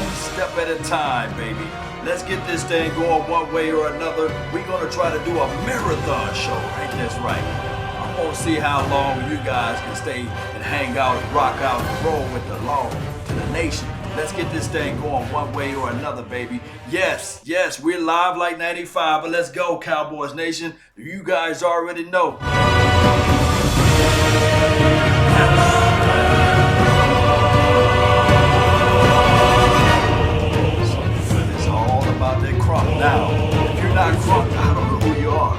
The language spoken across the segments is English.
one step at a time, baby. Let's get this thing going one way or another. We're going to try to do a marathon show, right? That's right. I'm going to see how long you guys can stay and hang out, rock out, and roll with the law to the nation. Let's get this thing going one way or another, baby. Yes, we're live like 95, but let's go, Cowboys Nation. You guys already know. It's all about that crunk. Now, if you're not crunk, I don't know who you are.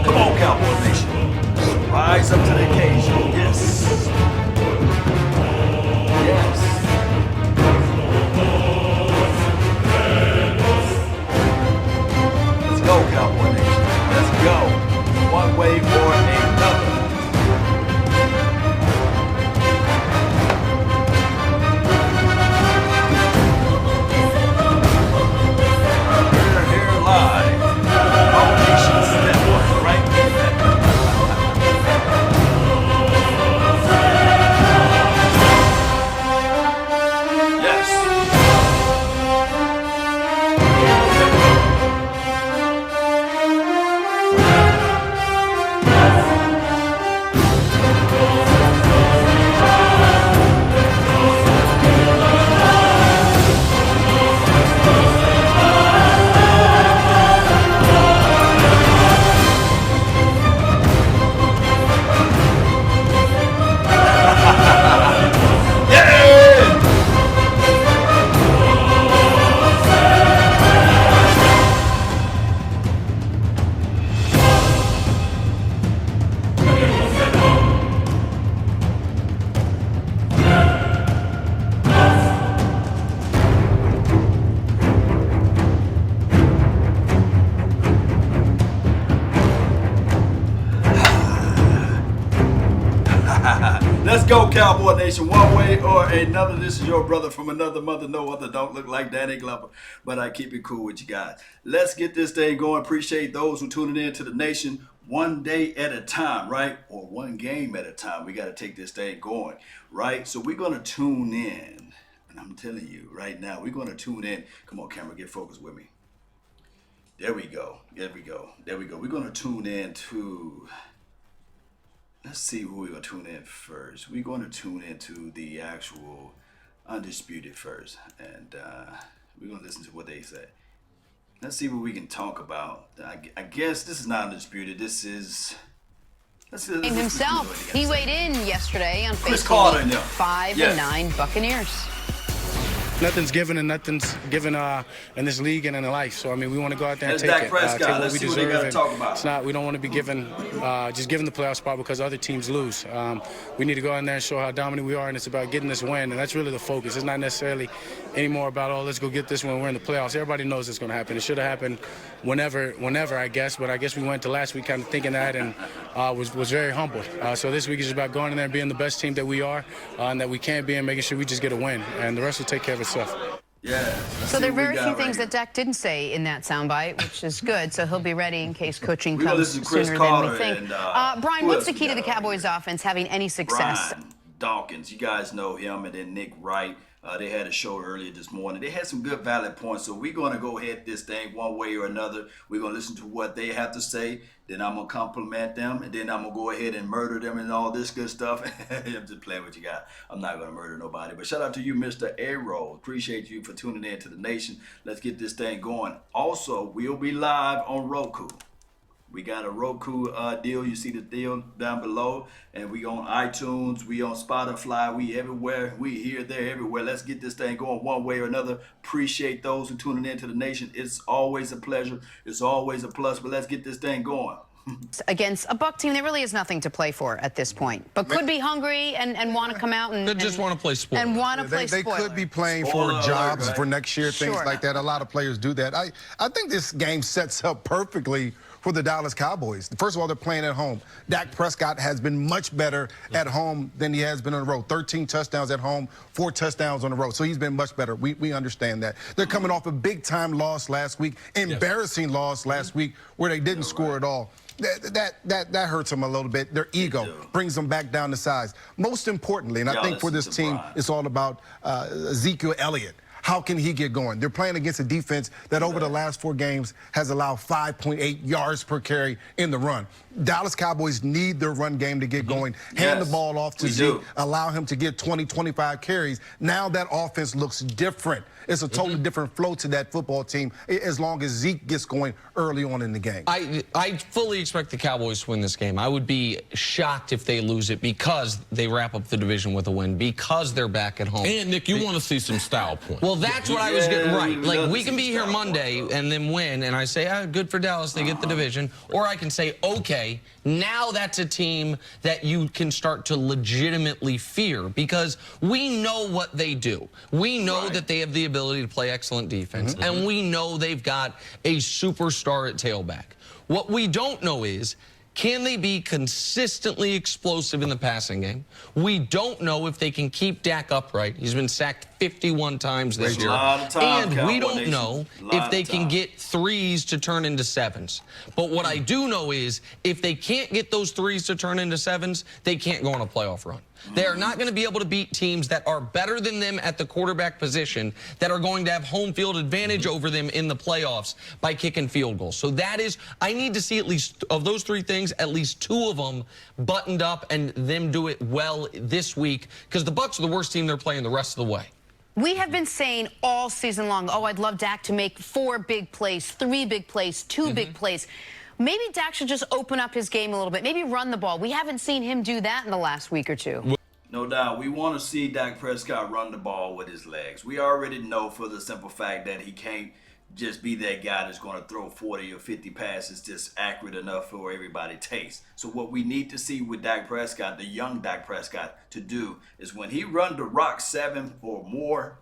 Come on, Cowboys Nation. Rise up to the occasion. Yes. Let's go, Cowboy Nation. Let's go. One way or another. We're here live. All Nations Network, right? Let's go, Cowboy Nation, one way or another. This is your brother from another mother. No other don't look like Danny Glover, but I keep it cool with you guys. Let's get this thing going. Appreciate those who tuning in to the nation one day at a time, right? Or one game at a time. We got to take this thing going, right? So we're going to tune in, and I'm telling you right now, we're going to tune in. Come on, camera, get focused with me. There we go. We're going to tune in to... Let's see who we're going to tune in first. We're going to tune into the actual Undisputed first. And we're going to listen to what they say. Let's see what we can talk about. I guess this is not Undisputed. This is... himself. He weighed in yesterday on Chris facing the 5-9 Buccaneers. Nothing's given and nothing's given in this league and in life. So, I mean, we want to go out there and take Dak it. Prescott. Take what Let's we see what deserve. they gotta talk about. It's not, we don't want to be given, just given the playoff spot because other teams lose. We need to go in there and show how dominant we are, and it's about getting this win, and that's really the focus. It's not necessarily anymore about, oh, let's go get this when we're in the playoffs. Everybody knows it's going to happen. It should have happened whenever, I guess, but I guess we went to last week kind of thinking that and was very humbled. So this week is about going in there and being the best team that we are and that we can be and making sure we just get a win, and the rest will take care of itself. Yeah. So there are very few things that Dak didn't say in that soundbite, which is good. So he'll be ready in case coaching comes sooner than we think. Brian, what's the key to the Cowboys offense having any success? Brian Dawkins, you guys know him, and then Nick Wright. They had a show earlier this morning. They had some good valid points, so we're going to go ahead this thing one way or another. We're going to listen to what they have to say. Then I'm going to compliment them, and then I'm going to go ahead and murder them and all this good stuff. I'm just playing with you guys. I'm not going to murder nobody. But shout out to you, Mr. A-Roll. Appreciate you for tuning in to the nation. Let's get this thing going. Also, we'll be live on Roku. We got a Roku deal. You see the deal down below. And we on iTunes. We on Spotify. We everywhere. We here, there, everywhere. Let's get this thing going one way or another. Appreciate those who tuning in to the nation. It's always a pleasure. It's always a plus. But let's get this thing going. Against a Buck team that really has nothing to play for at this point, but could be hungry and want to come out and they just want to play sport. And want to play They spoiler. could be playing Spoiler for jobs alert, right? for next year, things Sure. like that. A lot of players do that. I think this game sets up perfectly for the Dallas Cowboys. First of all, they're playing at home. Dak Prescott has been much better at home than he has been on the road. 13 touchdowns at home, 4 touchdowns on the road. So he's been much better. We understand that. They're coming off a big-time loss last week, embarrassing loss last week where they didn't score at all. That hurts them a little bit. Their ego brings them back down to size. Most importantly, and I think for this team, it's all about Ezekiel Elliott. How can he get going? They're playing against a defense that over the last 4 games has allowed 5.8 yards per carry in the run. Dallas Cowboys need their run game to get going. Hand the ball off to Zeke, allow him to get 20, 25 carries. Now that offense looks different. It's a totally different flow to that football team as long as Zeke gets going early on in the game. I fully expect the Cowboys to win this game. I would be shocked if they lose it because they wrap up the division with a win, because they're back at home. And, Nick, you want to see some style points. Well, that's what I was getting right. Like, we can be here Monday and then win, and I say, good for Dallas, they get the division. Or I can say, okay, now that's a team that you can start to legitimately fear because we know what they do. We know that they have the ability to play excellent defense, and we know they've got a superstar at tailback. What we don't know is, can they be consistently explosive in the passing game? We don't know if they can keep Dak upright. He's been sacked 51 times this year. And we don't know if they can get 3s to turn into 7s. But what I do know is if they can't get those 3s to turn into 7s, they can't go on a playoff run. They are not going to be able to beat teams that are better than them at the quarterback position, that are going to have home field advantage over them in the playoffs by kicking field goals. So that is, I need to see at least, of those 3 things, at least 2 of them buttoned up and them do it well this week, because the Bucs are the worst team they're playing the rest of the way. We have been saying all season long, oh, I'd love Dak to make 4 big plays, 3 big plays, 2 big plays. Maybe Dak should just open up his game a little bit, maybe run the ball. We haven't seen him do that in the last week or 2. No doubt. We want to see Dak Prescott run the ball with his legs. We already know for the simple fact that he can't just be that guy that's going to throw 40 or 50 passes just accurate enough for everybody taste. So what we need to see with Dak Prescott, the young Dak Prescott, to do is when he run the rock 7 or more,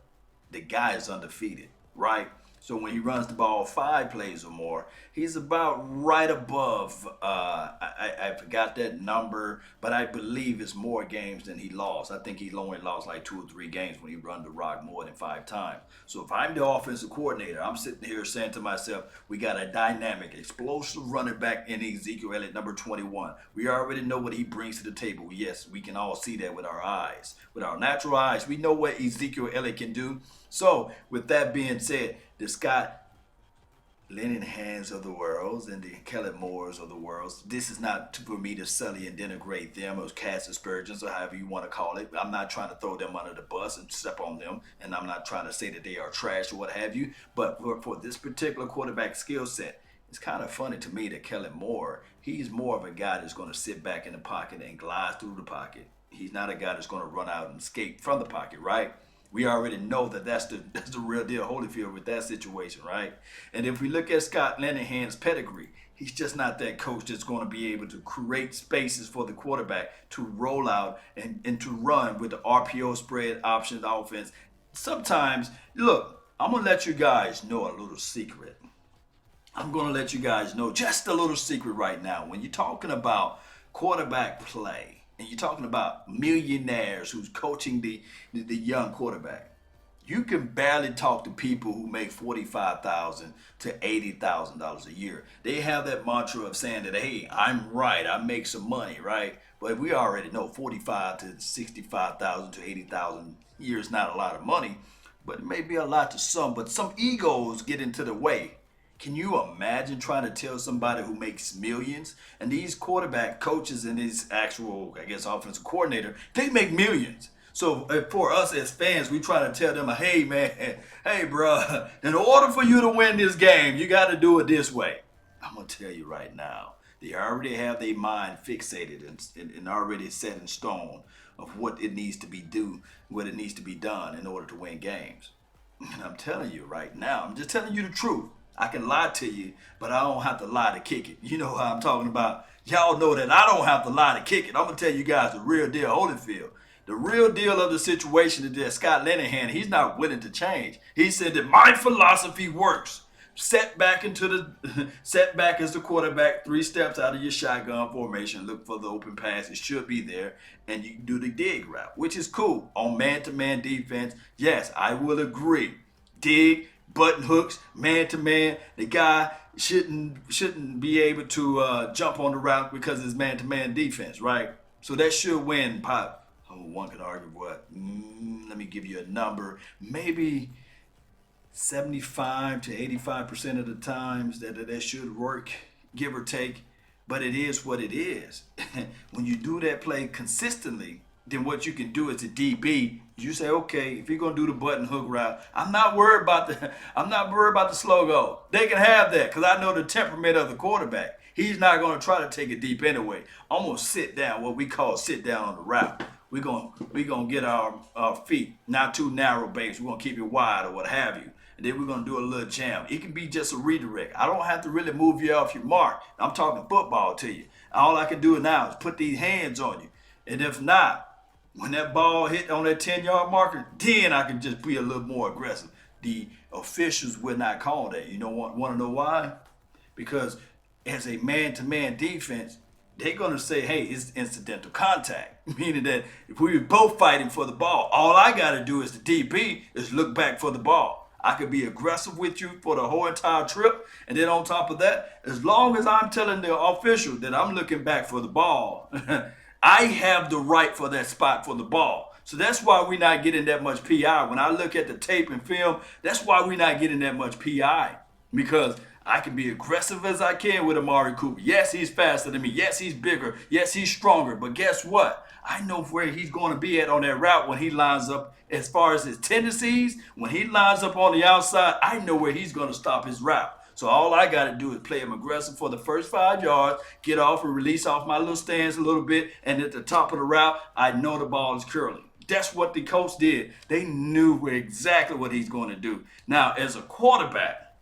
the guy is undefeated, right? So when he runs the ball 5 plays or more, he's about right above, I forgot that number, but I believe it's more games than he lost. I think he only lost like 2 or 3 games when he run the rock more than 5 times. So if I'm the offensive coordinator, I'm sitting here saying to myself, we got a dynamic, explosive running back in Ezekiel Elliott, number 21. We already know what he brings to the table. Yes, we can all see that with our eyes. With our natural eyes, we know what Ezekiel Elliott can do. So with that being said, the Scott Linehan's of the world and the Kellen Moores of the world, this is not for me to sully and denigrate them or cast aspersions or however you want to call it. I'm not trying to throw them under the bus and step on them, and I'm not trying to say that they are trash or what have you. But for this particular quarterback skill set, it's kind of funny to me that Kellen Moore, he's more of a guy that's going to sit back in the pocket and glide through the pocket. He's not a guy that's going to run out and escape from the pocket, right? We already know that that's the real deal Holyfield with that situation, right? And if we look at Scott Linehan's pedigree, he's just not that coach that's going to be able to create spaces for the quarterback to roll out and to run with the RPO spread options offense. Sometimes, look, I'm going to let you guys know a little secret. I'm going to let you guys know just a little secret right now. When you're talking about quarterback play, and you're talking about millionaires who's coaching the young quarterback, you can barely talk to people who make $45,000 to $80,000 a year. They have that mantra of saying that, hey, I'm right, I make some money, right? But we already know 45 to 65,000 to 80,000 a year is not a lot of money, but it may be a lot to some. But some egos get into the way. Can you imagine trying to tell somebody who makes millions? And these quarterback coaches and these actual, I guess, offensive coordinator, they make millions. So for us as fans, we try to tell them, hey, man, hey, bro, in order for you to win this game, you got to do it this way. I'm going to tell you right now, they already have their mind fixated and already set in stone of what it needs to be done in order to win games. And I'm telling you right now, I'm just telling you the truth. I can lie to you, but I don't have to lie to kick it. You know how I'm talking about. Y'all know that I don't have to lie to kick it. I'm going to tell you guys the real deal, Holyfield. The real deal of the situation is that Scott Linehan, he's not willing to change. He said that my philosophy works. set back into the set back as the quarterback, 3 steps out of your shotgun formation, look for the open pass. It should be there, and you can do the dig route, which is cool. On man-to-man defense, yes, I will agree. Dig, button hooks, man-to-man. The guy shouldn't be able to jump on the route because it's man-to-man defense, right? So that should win. Pop. Oh, one could argue what? Let me give you a number. Maybe 75 to 85% of the times that should work, give or take. But it is what it is. When you do that play consistently, then what you can do as a DB, you say, okay, if you're gonna do the button hook route, I'm not worried about the slow go. They can have that because I know the temperament of the quarterback. He's not gonna try to take it deep anyway. I'm gonna sit down, what we call sit down on the route. We're gonna get our feet not too narrow base. We're gonna keep it wide or what have you. And then we're going to do a little jam. It can be just a redirect. I don't have to really move you off your mark. I'm talking football to you. All I can do now is put these hands on you. And if not, when that ball hit on that 10-yard marker, then I can just be a little more aggressive. The officials would not call that. You want to know why? Because as a man-to-man defense, they're going to say, hey, it's incidental contact. Meaning that if we were both fighting for the ball, all I got to do as the DB is look back for the ball. I could be aggressive with you for the whole entire trip. And then on top of that, as long as I'm telling the official that I'm looking back for the ball, I have the right for that spot for the ball. So that's why we're not getting that much PI. When I look at the tape and film, that's why we're not getting that much PI. Because I can be aggressive as I can with Amari Cooper. Yes, he's faster than me. Yes, he's bigger. Yes, he's stronger. But guess what? I know where he's going to be at on that route when he lines up as far as his tendencies. When he lines up on the outside, I know where he's going to stop his route. So all I got to do is play him aggressive for the first 5 yards, get off and release off my little stance a little bit, and at the top of the route, I know the ball is curling. That's what the coach did. They knew exactly what he's going to do. Now, as a quarterback,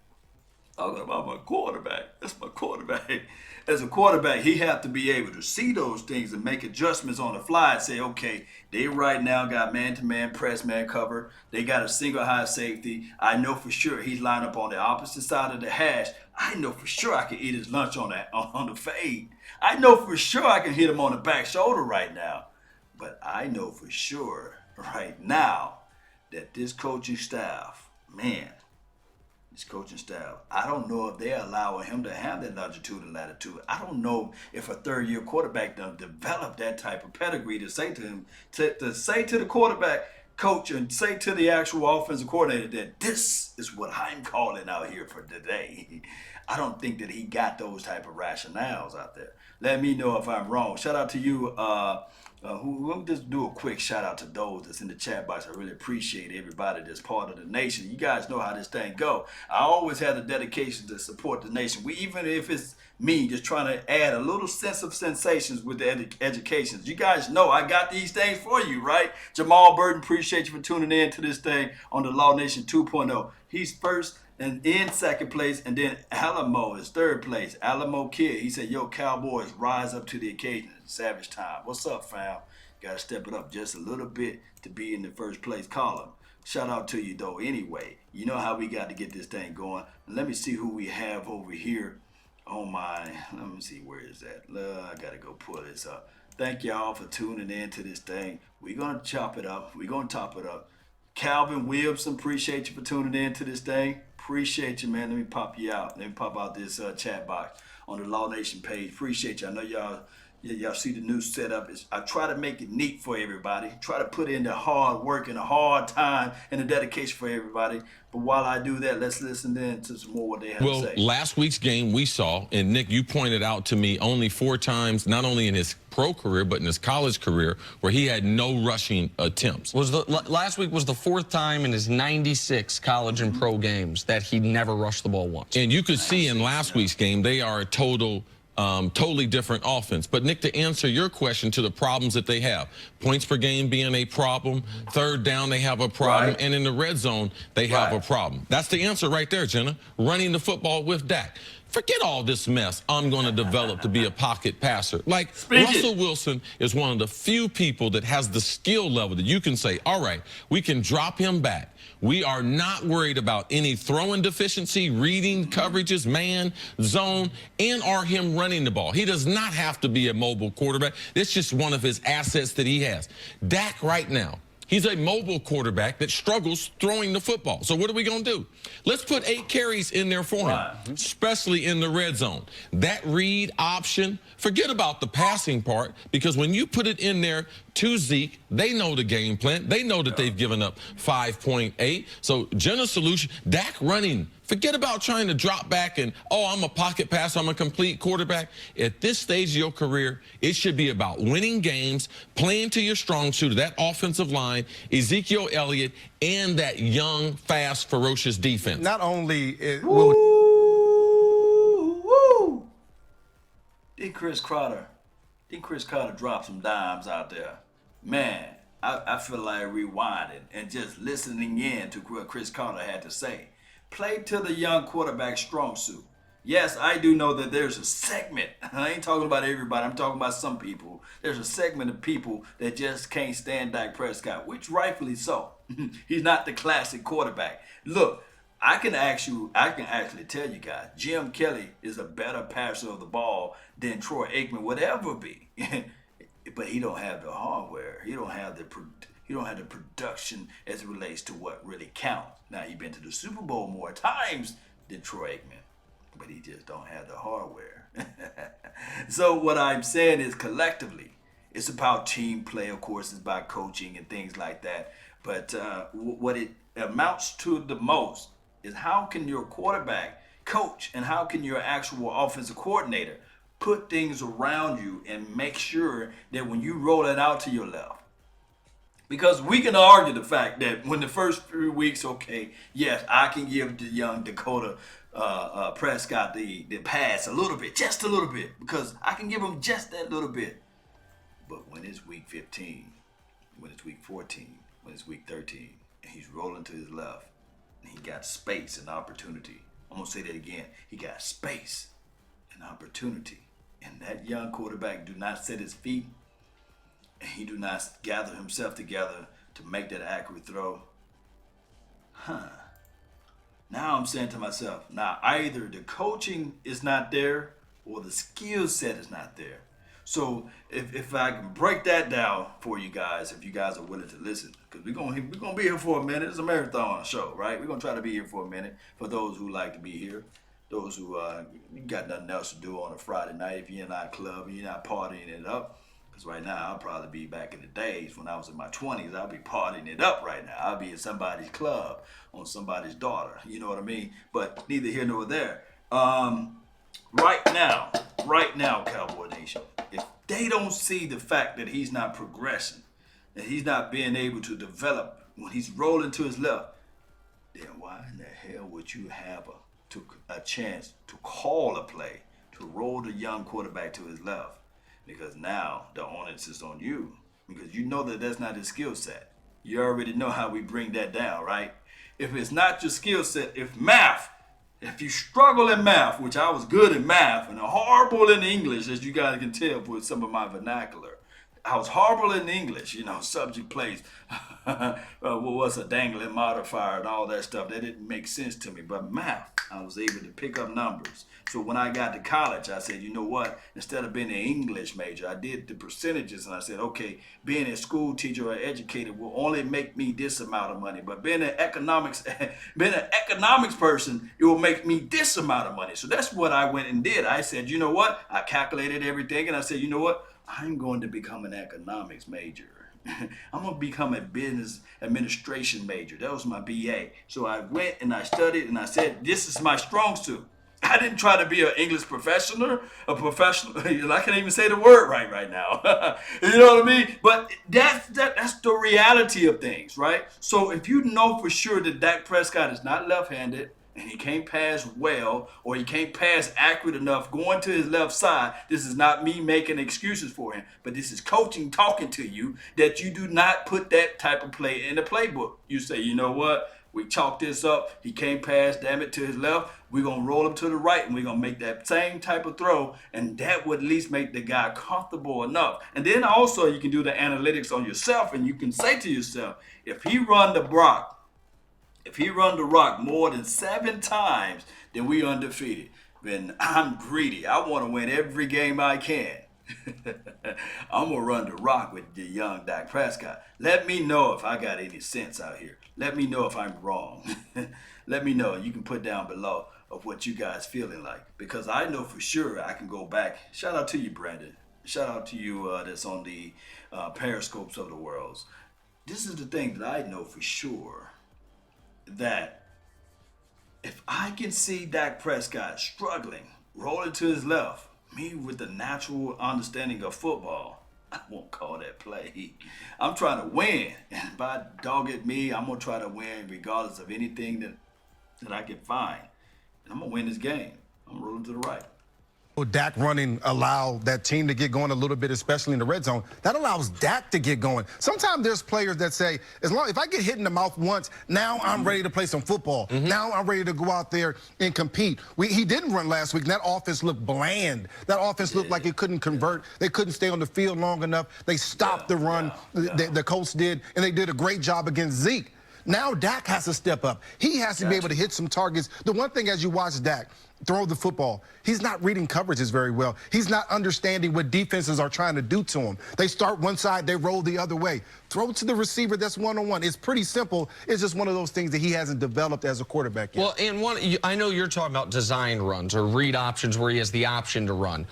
talking about my quarterback, that's my quarterback. As a quarterback, he have to be able to see those things and make adjustments on the fly and say, okay, they right now got man-to-man press, man cover. They got a single high safety. I know for sure he's lined up on the opposite side of the hash. I know for sure I can eat his lunch on the fade. I know for sure I can hit him on the back shoulder right now. But I know for sure right now that this coaching staff, man, his coaching staff, I don't know if they're allowing him to have that longitude and latitude. I don't know if a third-year quarterback done developed that type of pedigree to say to him, to say to the quarterback coach and say to the actual offensive coordinator that this is what I'm calling out here for today. I don't think that he got those type of rationales out there. Let me know if I'm wrong. Shout out to you, we'll just do a quick shout out to those that's in the chat box. I really appreciate everybody that's part of the nation. You guys know how this thing go. I always have the dedication to support the nation. Even if it's me just trying to add a little sense of sensations with the educations. You guys know I got these things for you, right? Jamal Burton, appreciate you for tuning in to this thing on the Law Nation 2.0. He's first and in second place, and then Alamo is third place. Alamo Kid, he said, yo, Cowboys, rise up to the occasion. Savage time. What's up, fam? Got to step it up just a little bit to be in the first place column. Shout out to you, though, anyway. You know how we got to get this thing going. Let me see who we have over here on my, let me see, where is that? I got to go pull this up. Thank y'all for tuning in to this thing. We're going to chop it up. We're going to top it up. Calvin Wilson, appreciate you for tuning in to this thing. Appreciate you, man. Let me pop you out. Let me pop out this chat box on the Law Nation page. Appreciate you. I know y'all see the new setup. I try to make it neat for everybody. Try to put in the hard work and the hard time and the dedication for everybody. But while I do that, let's listen then to some more what they have to say. Well, last week's game we saw, and Nick, you pointed out to me only 4 times, not only in his pro career, but in his college career, where he had no rushing attempts. Last week was the 4th time in his 96 college and pro games that he never rushed the ball once. And you could see in last week's game, they are a totally different offense. But, Nick, to answer your question to the problems that they have, points per game being a problem, third down they have a problem, and in the red zone they have a problem. That's the answer right there, Jenna. Running the football with Dak. Forget all this mess I'm going to develop to be a pocket passer. Like, Russell Wilson is one of the few people that has the skill level that you can say, all right, we can drop him back. We are not worried about any throwing deficiency, reading coverages, man, zone, and or him running the ball. He does not have to be a mobile quarterback. It's just one of his assets that he has. Dak right now, he's a mobile quarterback that struggles throwing the football. So what are we going to do? Let's put 8 carries in there for him, especially in the red zone. That read option, forget about the passing part, because when you put it in there to Zeke, they know the game plan. They know that they've given up 5.8. So general solution, Dak running. Forget about trying to drop back and, oh, I'm a pocket passer, I'm a complete quarterback. At this stage of your career, it should be about winning games, playing to your strong suit, that offensive line, Ezekiel Elliott, and that young, fast, ferocious defense. Not only Did Chris Carter drop some dimes out there? Man, I feel like rewinding and just listening in to what Chris Carter had to say. Play to the young quarterback's strong suit. Yes, I do know that there's a segment. I ain't talking about everybody. I'm talking about some people. There's a segment of people that just can't stand Dak Prescott, which rightfully so. He's not the classic quarterback. Look, I can actually tell you guys, Jim Kelly is a better passer of the ball than Troy Aikman would ever be. But he don't have the hardware. He don't have the production as it relates to what really counts. Now, he's been to the Super Bowl more times than Troy Aikman, but he just don't have the hardware. So what I'm saying is, collectively, it's about team play. Of course, it's about coaching and things like that. But what it amounts to the most is, how can your quarterback coach and how can your actual offensive coordinator put things around you and make sure that when you roll it out to your left, because we can argue the fact that when the first 3 weeks, okay, yes, I can give the young Dakota Prescott the pass a little bit, just a little bit, because I can give him just that little bit. But when it's week 15, when it's week 14, when it's week 13, and he's rolling to his left, and he got space and opportunity. I'm going to say that again. He got space and opportunity. And that young quarterback do not set his feet, and he do not gather himself together to make that accurate throw. Now I'm saying to myself, now either the coaching is not there or the skill set is not there. So if I can break that down for you guys, if you guys are willing to listen, because we're gonna be here for a minute. It's a marathon show, right? We're gonna try to be here for a minute for those who like to be here. Those who got nothing else to do on a Friday night, if you're not clubbing, you're not partying it up. Because right now, I'll probably be back in the days when I was in my 20s. I'll be partying it up right now. I'll be in somebody's club on somebody's daughter. You know what I mean? But neither here nor there. Right now, Cowboy Nation, if they don't see the fact that he's not progressing, that he's not being able to develop when he's rolling to his left, then why in the hell would you have a chance to call a play to roll the young quarterback to his left? Because now the onus is on you, because you know that that's not his skill set. You already know how we bring that down, right? If it's not your skill set, if you struggle in math, which I was good in math and horrible in English, as you guys can tell with some of my vernacular. I was horrible in English, subject, place, what was a dangling modifier and all that stuff. That didn't make sense to me. But math, I was able to pick up numbers. So when I got to college, I said, you know what? Instead of being an English major, I did the percentages, and I said, okay, being a school teacher or educator will only make me this amount of money. But being an economics person, it will make me this amount of money. So that's what I went and did. I said, you know what? I calculated everything, and I said, you know what? I'm going to become an economics major. I'm going to become a business administration major. That was my BA. So I went and I studied and I said, this is my strong suit. I didn't try to be an English professional. I can't even say the word right now. You know what I mean? But that's the reality of things, right? So if you know for sure that Dak Prescott is not left-handed, and he can't pass well, or he can't pass accurate enough going to his left side, this is not me making excuses for him, but this is coaching talking to you, that you do not put that type of play in the playbook. You say, you know what? We chalk this up. He can't pass, damn it, to his left. We're going to roll him to the right, and we're going to make that same type of throw, and that would at least make the guy comfortable enough. And then also you can do the analytics on yourself, and you can say to yourself, if he run the rock more than 7 times, then we undefeated. Then I'm greedy. I want to win every game I can. I'm going to run the rock with the young Dak Prescott. Let me know if I got any sense out here. Let me know if I'm wrong. Let me know. You can put down below of what you guys feeling like. Because I know for sure I can go back. Shout out to you, Brandon. Shout out to you that's on the periscopes of the world. This is the thing that I know for sure. That if I can see Dak Prescott struggling, rolling to his left, me with the natural understanding of football, I won't call that play. I'm trying to win. And by dog it me, I'm going to try to win regardless of anything that I can find. And I'm going to win this game. I'm rolling to the right. Dak running allow that team to get going a little bit, especially in the red zone. That allows Dak to get going. Sometimes there's players that say, if I get hit in the mouth once, now I'm ready to play some football. Now I'm ready to go out there and compete. He didn't run last week, and that offense looked bland. That offense looked like it couldn't convert. They couldn't stay on the field long enough. They stopped the run, the Colts did, and they did a great job against Zeke. Now Dak has to step up. He has to be able to hit some targets. The one thing as you watch Dak throw the football, he's not reading coverages very well. He's not understanding what defenses are trying to do to him. They start one side, they roll the other way. Throw to the receiver that's one-on-one. It's pretty simple. It's just one of those things that he hasn't developed as a quarterback yet. Well, and I know you're talking about design runs or read options where he has the option to run.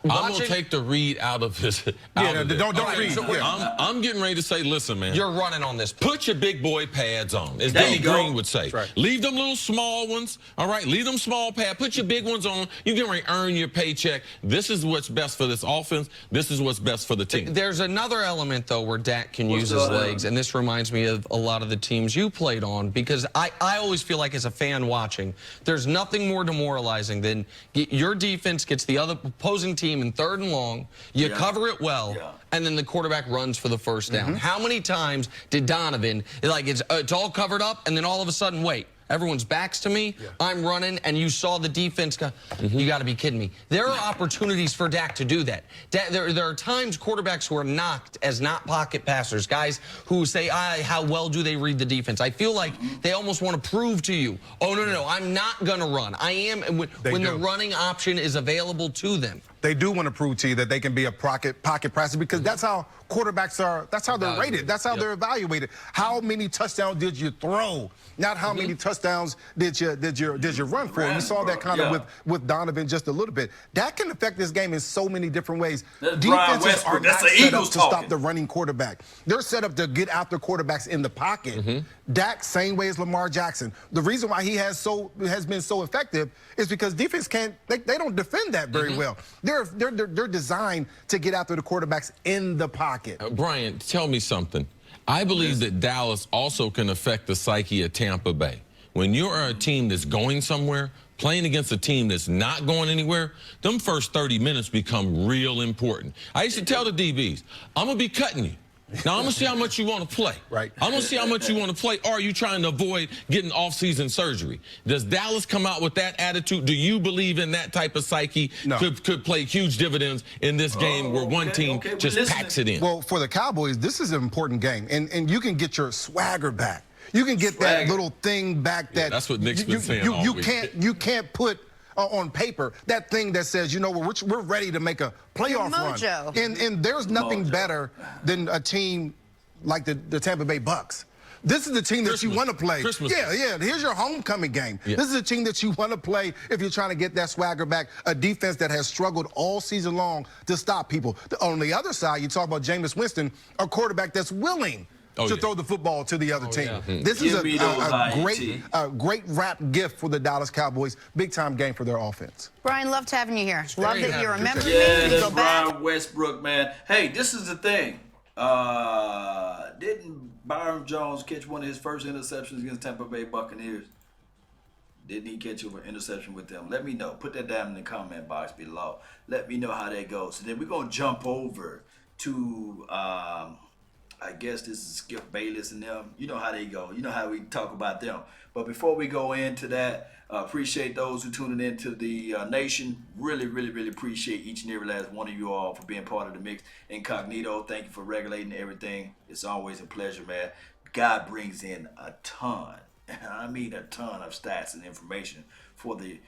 I'm going to take the read out of his. Don't read. So I'm getting ready to say, listen, man. You're running on this. Put your big boy pads on, as Danny Green would say. Right. Leave them little small ones, all right? Leave them small pads. Put your big ones on. You're getting ready to earn your paycheck. This is what's best for this offense. This is what's best for the team. There's another element, though, where Dak can use his legs, and this reminds me of a lot of the teams you played on, because I always feel like as a fan watching, there's nothing more demoralizing than your defense gets the other opposing team in 3rd and long. You cover it well, and then the quarterback runs for the first down. How many times did Donovan, like it's all covered up, and then all of a sudden, wait, everyone's backs to me, I'm running, and you saw the defense go, you got to be kidding me. There are opportunities for Dak to do that. There are times quarterbacks who are knocked as not pocket passers, guys who say, how well do they read the defense? I feel like they almost want to prove to you, oh, no, I'm not going to run. I am, when the running option is available to them. They do want to prove to you that they can be a pocket passer, because that's how quarterbacks are. That's how they're rated. That's how they're evaluated. How many touchdowns did you throw? Not how many touchdowns did you run for? We saw that kind of with Donovan just a little bit. That can affect this game in so many different ways. Defenses are not set up to stop the running quarterback. They're set up to get after quarterbacks in the pocket. Dak, same way as Lamar Jackson. The reason why he has been so effective is because defense they don't defend that very well. They're designed to get after the quarterbacks in the pocket. Brian, tell me something. I believe that Dallas also can affect the psyche of Tampa Bay. When you're a team that's going somewhere, playing against a team that's not going anywhere, them first 30 minutes become real important. I used to tell the DBs, I'm going to be cutting you. Now, I'm going to see how much you want to play. Right. I'm going to see how much you want to play, or are you trying to avoid getting off-season surgery? Does Dallas come out with that attitude? Do you believe in that type of psyche could play huge dividends in this game where one team just packs it in? Well, for the Cowboys, this is an important game, and you can get your swagger back. You can get that little thing back that that's what Nick's been saying all week. You can't put on paper that thing that says, you know, we're ready to make a playoff run. And there's nothing better than a team like the Tampa Bay Bucks. This is the team that you want to play. Yeah. Here's your homecoming game. This is a team that you want to play if you're trying to get that swagger back. A defense that has struggled all season long to stop people. On the other side, you talk about Jameis Winston, a quarterback that's willing to throw the football to the other team. This is a great rap gift for the Dallas Cowboys. Big-time game for their offense. Brian, loved having you here. Love that you remember me. That's Brian Westbrook, man. Hey, this is the thing. Didn't Byron Jones catch one of his first interceptions against Tampa Bay Buccaneers? Didn't he catch an interception with them? Let me know. Put that down in the comment box below. Let me know how that goes. So then we're going to jump over to I guess this is Skip Bayless and them. You know how they go. You know how we talk about them. But before we go into that, appreciate those who tuning into the nation. Really, really, really appreciate each and every last one of you all for being part of the mix. Incognito, thank you for regulating everything. It's always a pleasure, man. God brings in a ton, I mean a ton of stats and information for the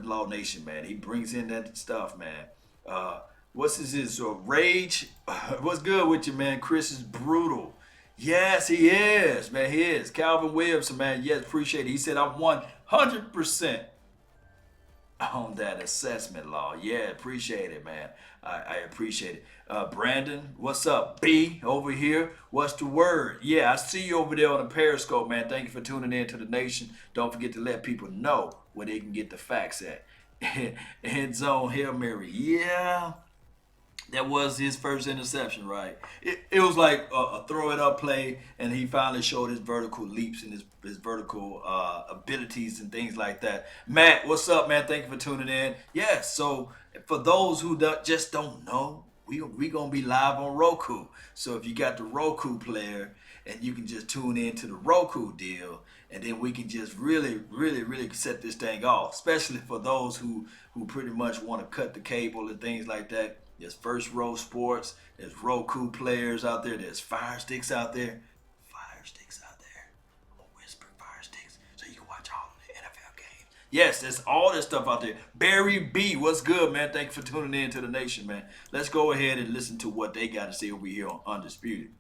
Law Nation, man. He brings in that stuff, man. What's his Rage? What's good with you, man? Chris is brutal. Yes, he is, man. He is. Calvin Williamson, man. Yes, appreciate it. He said, I'm 100% on that assessment, Law. Yeah, appreciate it, man. I appreciate it. Brandon, what's up? B over here. What's the word? Yeah, I see you over there on the Periscope, man. Thank you for tuning in to the nation. Don't forget to let people know where they can get the facts at. End zone Hail Mary. Yeah. That was his first interception, right? It was like a throw it up play, and he finally showed his vertical leaps and his vertical abilities and things like that. Matt, what's up, man? Thank you for tuning in. Yeah, so for those who just don't know, we going to be live on Roku. So if you got the Roku player, and you can just tune in to the Roku deal, and then we can just really, really, really set this thing off, especially for those who pretty much want to cut the cable and things like that. There's First Row Sports. There's Roku players out there. There's Fire Sticks out there. Fire Sticks out there. I'm going to whisper Fire Sticks so you can watch all of the NFL games. Yes, there's all this stuff out there. Barry B, what's good, man? Thank you for tuning in to the nation, man. Let's go ahead and listen to what they got to say over here on Undisputed.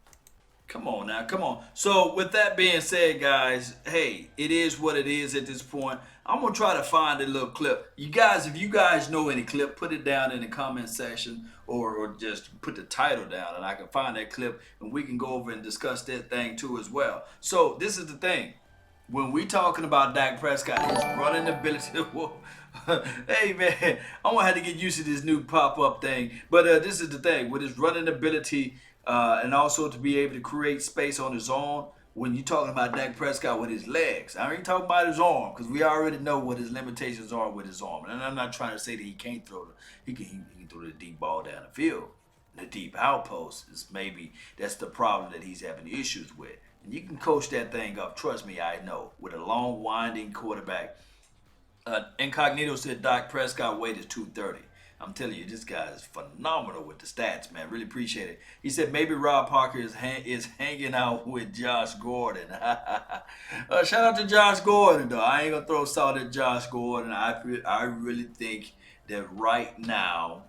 Come on now, come on. So with that being said, guys, hey, it is what it is at this point. I'm going to try to find a little clip. You guys, if you guys know any clip, put it down in the comment section or just put the title down and I can find that clip and we can go over and discuss that thing too as well. So this is the thing. When we talking about Dak Prescott, his running ability, hey man, I'm going to have to get used to this new pop-up thing. But this is the thing. With his running ability, and also to be able to create space on his own. When you're talking about Dak Prescott with his legs, I ain't talking about his arm because we already know what his limitations are with his arm. And I'm not trying to say that he can't throw he can throw the deep ball down the field. The deep outpost is maybe that's the problem that he's having issues with. And you can coach that thing up. Trust me, I know. With a long, winding quarterback. Incognito said Dak Prescott weight is 230. I'm telling you, this guy is phenomenal with the stats, man. Really appreciate it. He said maybe Rob Parker is hanging out with Josh Gordon. Shout out to Josh Gordon, though. I ain't going to throw salt at Josh Gordon. I really think that right now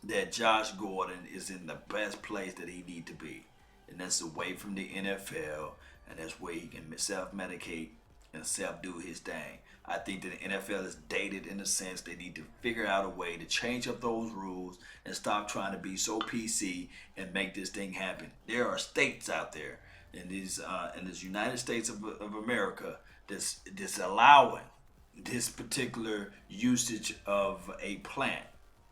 that Josh Gordon is in the best place that he need to be. And that's away from the NFL. And that's where he can self-medicate and self-do his thing. I think that the NFL is dated in a sense. They need to figure out a way to change up those rules and stop trying to be so PC and make this thing happen. There are states out there in this United States of America that's allowing this particular usage of a plant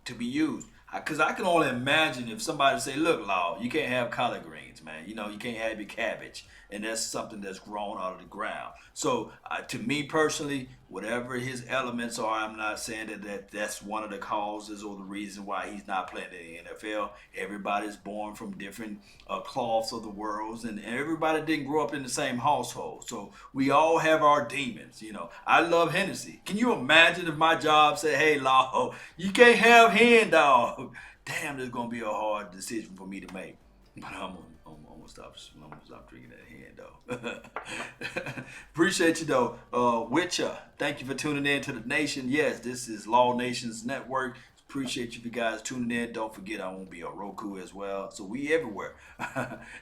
to be used. Because I can only imagine if somebody say, look, Law, you can't have collard greens, man. You know, you can't have your cabbage. And that's something that's grown out of the ground. So to me personally, whatever his elements are, I'm not saying that's one of the causes or the reason why he's not playing in the NFL. Everybody's born from different cloths of the world, and everybody didn't grow up in the same household. So we all have our demons, you know. I love Hennessy. Can you imagine if my job said, hey, Law, you can't have hen dog? Damn, there's going to be a hard decision for me to make. But I'm gonna stop drinking that hand, though. Appreciate you, though. Witcher, thank you for tuning in to the nation. Yes, this is Law Nations Network. Appreciate you guys tuning in. Don't forget, I won't be on Roku as well. So we everywhere.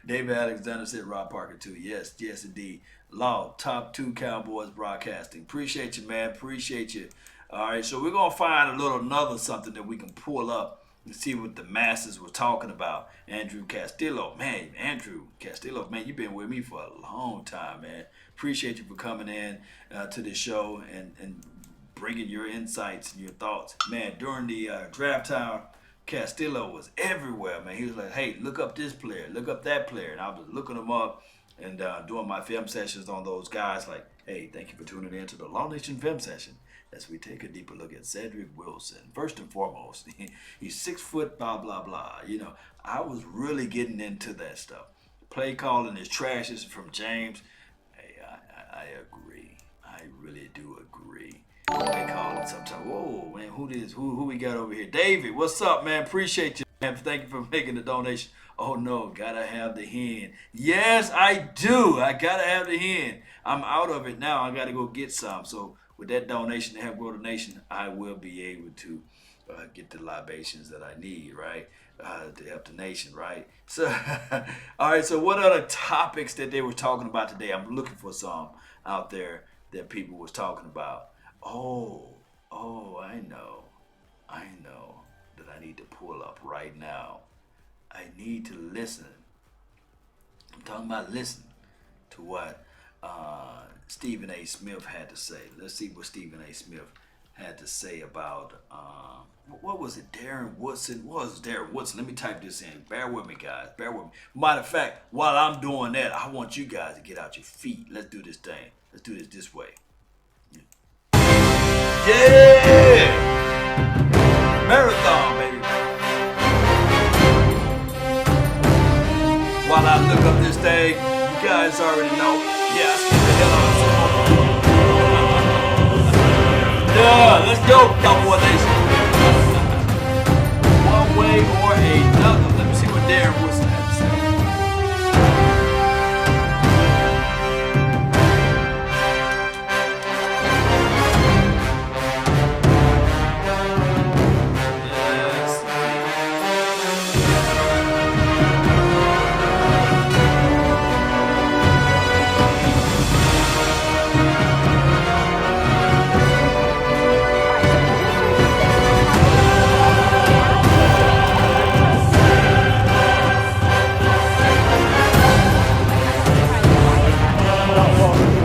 David Alexander said Rob Parker, too. Yes, indeed. Law, top 2 Cowboys broadcasting. Appreciate you, man. Appreciate you. All right, so we're going to find another something that we can pull up and see what the masses were talking about. Andrew Castillo, man, you've been with me for a long time, man. Appreciate you for coming in to the show and bringing your insights and your thoughts. Man, during the draft time, Castillo was everywhere, man. He was like, hey, look up this player, look up that player. And I was looking them up and doing my film sessions on those guys like, hey, thank you for tuning in to the Law Nation Film Session as we take a deeper look at Cedric Wilson. First and foremost, he's 6 foot, blah, blah, blah. You know, I was really getting into that stuff. play calling is trash. This is from James. Hey, I agree. I really do agree. Play calling sometimes. Whoa, man, who we got over here? David, what's up, man? Appreciate you, man. Thank you for making the donation. Oh no, gotta have the hen. Yes, I do. I gotta have the hen. I'm out of it now. I gotta go get some. So with that donation to help grow the nation, I will be able to get the libations that I need, right? To help the nation, right? So, all right. So, what are the topics that they were talking about today? I'm looking for some out there that people was talking about. Oh, I know that I need to pull up right now. I need to listen. I'm talking about listen to what Stephen A. Smith had to say. Let's see what Stephen A. Smith had to say about what was it? Darren Woodson. What was Darren Woodson? Let me type this in. Bear with me, guys. Bear with me. Matter of fact, while I'm doing that, I want you guys to get out your feet. Let's do this thing. Let's do this way. Yeah! Marathon, baby. While I look up this thing, you guys already know. Yeah, I skip the hell out of some. Yeah, let's go, Cowboy Nation. One way or another. Let me see what Darren Woodson had to say.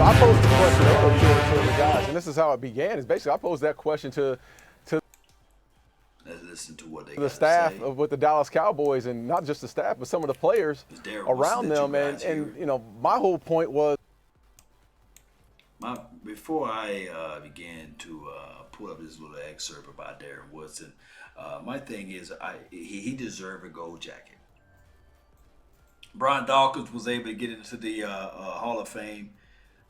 I posed the question to the guys, and this is how it began. Is basically I posed that question to Let's listen to what they the staff with the Dallas Cowboys, and not just the staff, but some of the players around them. And you know, my whole point was. Before I began to pull up this little excerpt about Darren Woodson, my thing is he deserved a gold jacket. Brian Dawkins was able to get into the Hall of Fame.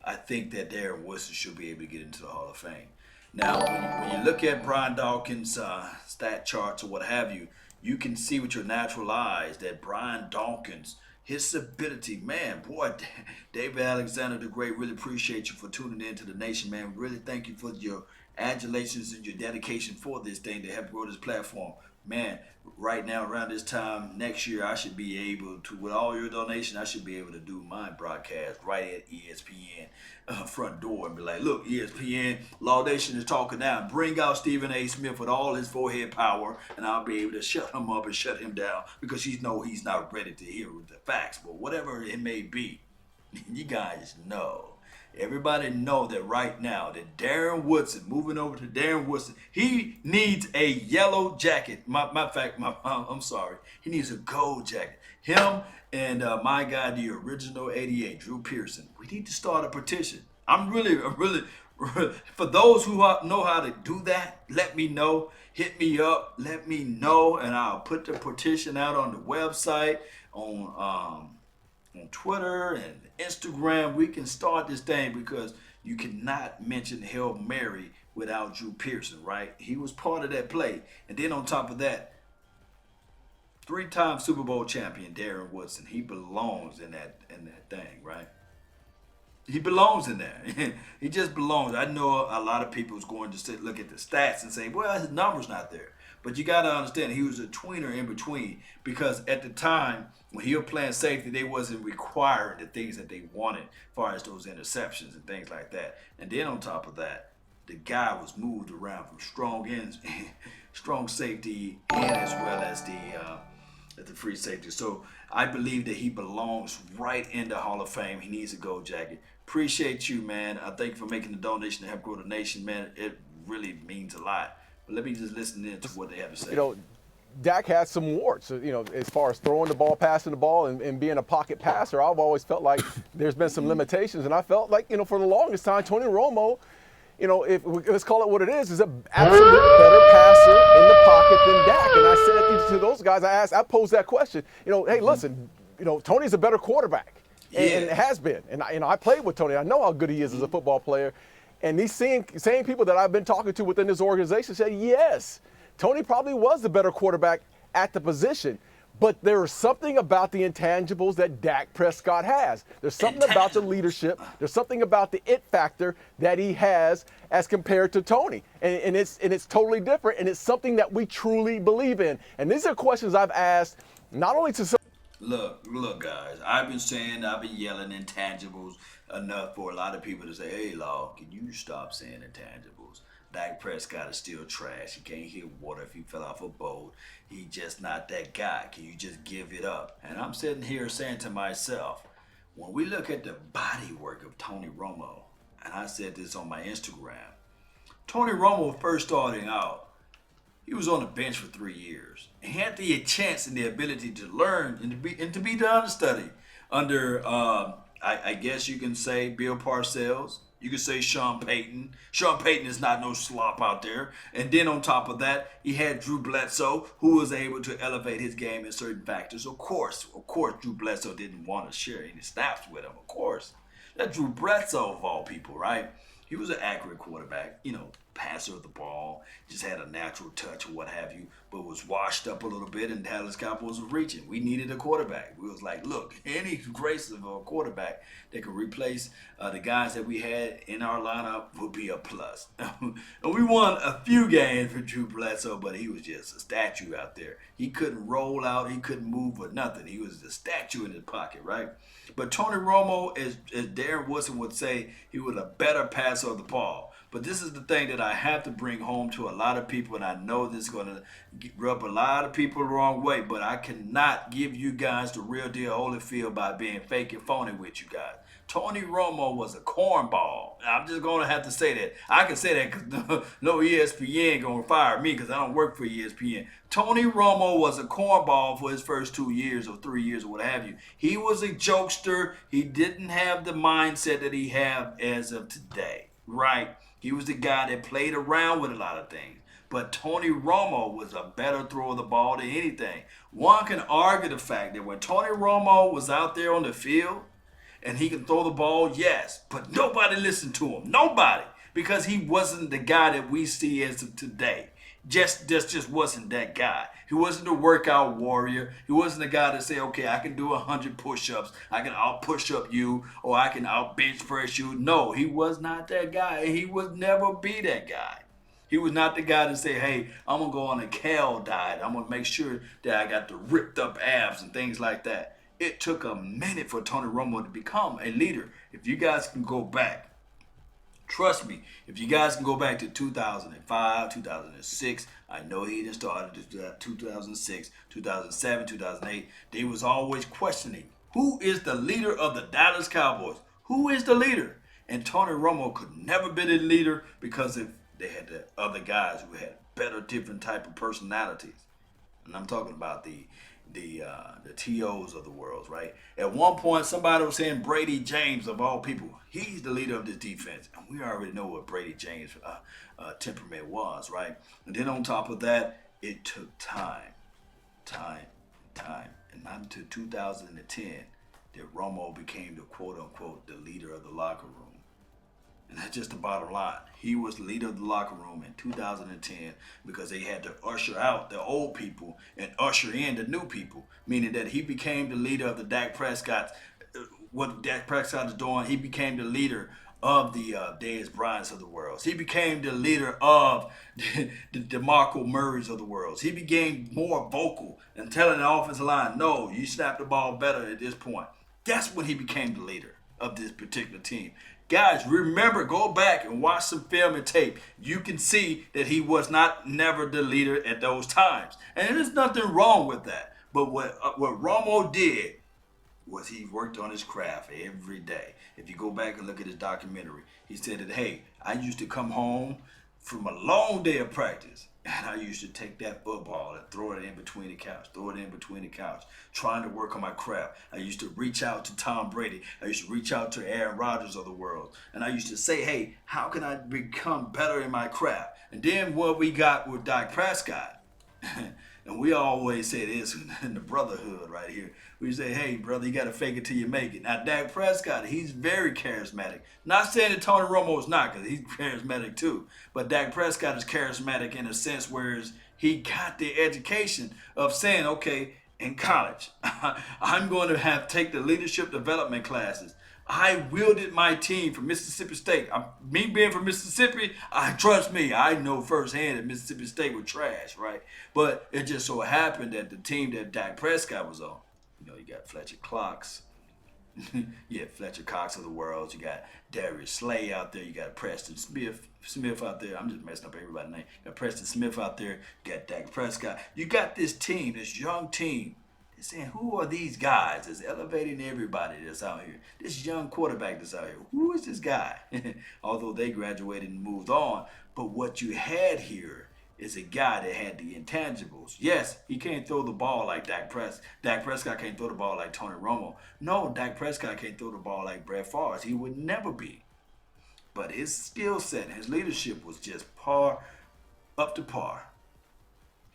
I think that Darren Woodson should be able to get into the Hall of Fame. Now, when you look at Brian Dawkins' stat charts or what have you, you can see with your natural eyes that Brian Dawkins, his ability, man, boy, David Alexander the Great, really appreciate you for tuning in to the nation, man. Really thank you for your adulations and your dedication for this thing to help grow this platform. Man, right now, around this time next year, I should be able to, with all your donation, I should be able to do my broadcast right at ESPN front door and be like, look, ESPN, Laudation is talking now. Bring out Stephen A. Smith with all his forehead power, and I'll be able to shut him up and shut him down because he's not ready to hear the facts. But whatever it may be, you guys know. Everybody know that right now that Darren Woodson, moving over to Darren Woodson, he needs a yellow jacket. I'm sorry. He needs a gold jacket. Him and my guy, the original 88, Drew Pearson. We need to start a petition. I'm really, for those who know how to do that, let me know. Hit me up. Let me know. And I'll put the petition out on the website, on Twitter and Instagram. We can start this thing because you cannot mention Hail Mary without Drew Pearson, right? He was part of that play. And then on top of that, 3-time Super Bowl champion Darren Woodson. He belongs in that thing, right? He belongs in there. He just belongs. I know a lot of people is going to look at the stats and say, well, his number's not there. But you got to understand, he was a tweener in between because at the time when he was playing safety, they wasn't requiring the things that they wanted as far as those interceptions and things like that. And then on top of that, the guy was moved around from strong safety and as well as the free safety. So I believe that he belongs right in the Hall of Fame. He needs a gold jacket. Appreciate you, man. I thank you for making the donation to help grow the nation, man. It really means a lot. But let me just listen in to what they have to say. You know, Dak had some warts, you know, as far as throwing the ball, passing the ball, and being a pocket passer. I've always felt like there's been some limitations, and I felt like, you know, for the longest time, Tony Romo, you know, let's call it what it is an absolute better passer in the pocket than Dak. And I said to those guys, I posed that question, you know, hey, listen, Tony's a better quarterback. And has been. And I played with Tony. I know how good he is as a football player. And these same people that I've been talking to within this organization said, yes, Tony probably was the better quarterback at the position. But there is something about the intangibles that Dak Prescott has. There's something about the leadership. There's something about the it factor that he has as compared to Tony. And it's totally different. And it's something that we truly believe in. And these are questions I've asked not only to Look, guys, I've been yelling intangibles enough for a lot of people to say, hey, Law, can you stop saying intangibles? Dak Prescott is still trash. He can't hit water if he fell off a boat. He's just not that guy. Can you just give it up? And I'm sitting here saying to myself, when we look at the body work of Tony Romo, and I said this on my Instagram, Tony Romo first starting out, he was on the bench for 3 years. He had the chance and the ability to learn and to be the understudy under, I guess you can say, Bill Parcells. You could say Sean Payton. Sean Payton is not no slop out there. And then on top of that, he had Drew Bledsoe, who was able to elevate his game in certain factors. Of course, Drew Bledsoe didn't want to share any snaps with him. Of course. That Drew Bledsoe of all people, right? He was an accurate quarterback, passer of the ball, just had a natural touch or what have you, but was washed up a little bit, and Dallas Cowboys was reaching. We needed a quarterback. We was like, look, any grace of a quarterback that could replace the guys that we had in our lineup would be a plus. And we won a few games with Drew Bledsoe, but he was just a statue out there. He couldn't roll out. He couldn't move or nothing. He was a statue in his pocket, right? But Tony Romo, as Darren Woodson would say, he was a better passer of the ball. But this is the thing that I have to bring home to a lot of people, and I know this is going to rub a lot of people the wrong way, but I cannot give you guys the real deal Holyfield by being fake and phony with you guys. Tony Romo was a cornball. I'm just going to have to say that. I can say that because no ESPN going to fire me because I don't work for ESPN. Tony Romo was a cornball for his first 2 years or 3 years or what have you. He was a jokester. He didn't have the mindset that he have as of today, right? He was the guy that played around with a lot of things. But Tony Romo was a better thrower of the ball than anything. One can argue the fact that when Tony Romo was out there on the field and he can throw the ball, yes, but nobody listened to him. Nobody. Because he wasn't the guy that we see as of today. Just wasn't that guy. He wasn't a workout warrior. He wasn't the guy that say, okay, I can do 100 push-ups. I can out-push up you, or I can out-bench press you. No, he was not that guy, and he would never be that guy. He was not the guy to say, hey, I'm going to go on a kale diet. I'm going to make sure that I got the ripped up abs and things like that. It took a minute for Tony Romo to become a leader. If you guys can go back, trust me, if you guys can go back to 2005, 2006, I know he didn't start in 2006, 2007, 2008. They was always questioning, who is the leader of the Dallas Cowboys? Who is the leader? And Tony Romo could never be the leader because if they had the other guys who had better, different type of personalities. And I'm talking about the TOs of the world, right? At one point, somebody was saying Brady James, of all people, he's the leader of this defense. And we already know what Brady James' temperament was, right? And then on top of that, it took time. And not until 2010 that Romo became the quote-unquote the leader of the locker room. And that's just the bottom line. He was the leader of the locker room in 2010 because they had to usher out the old people and usher in the new people, meaning that he became the leader of the Dak Prescott. What Dak Prescott is doing, he became the leader of the Dez Bryants of the world. He became the leader of the DeMarco Murrays of the world. He became more vocal and telling the offensive line, no, you snap the ball better at this point. That's when he became the leader of this particular team. Guys, remember, go back and watch some film and tape. You can see that he was never the leader at those times. And there's nothing wrong with that. But what Romo did was he worked on his craft every day. If you go back and look at his documentary, he said that, hey, I used to come home from a long day of practice, and I used to take that football and throw it in between the couch, trying to work on my craft. I used to reach out to Tom Brady. I used to reach out to Aaron Rodgers of the world. And I used to say, hey, how can I become better in my craft? And then what we got with Dak Prescott, And we always say this in the brotherhood right here. We say, hey, brother, you got to fake it till you make it. Now, Dak Prescott, he's very charismatic. Not saying that Tony Romo is not, because he's charismatic too. But Dak Prescott is charismatic in a sense where he got the education of saying, okay, in college, I'm going to take the leadership development classes. I wielded my team from Mississippi State. Me being from Mississippi, trust me, I know firsthand that Mississippi State was trash, right? But it just so happened that the team that Dak Prescott was on, you got Fletcher Cox. Yeah, Fletcher Cox of the world. You got Darius Slay out there. You got Preston Smith out there. I'm just messing up everybody's name. You got Preston Smith out there. You got Dak Prescott. You got this team, this young team. They're saying, who are these guys that's elevating everybody that's out here? This young quarterback that's out here. Who is this guy? Although they graduated and moved on. But what you had here is a guy that had the intangibles. Yes, he can't throw the ball like Dak Prescott. Dak Prescott can't throw the ball like Tony Romo. No, Dak Prescott can't throw the ball like Brett Favre. He would never be. But his skill set, his leadership was just up to par.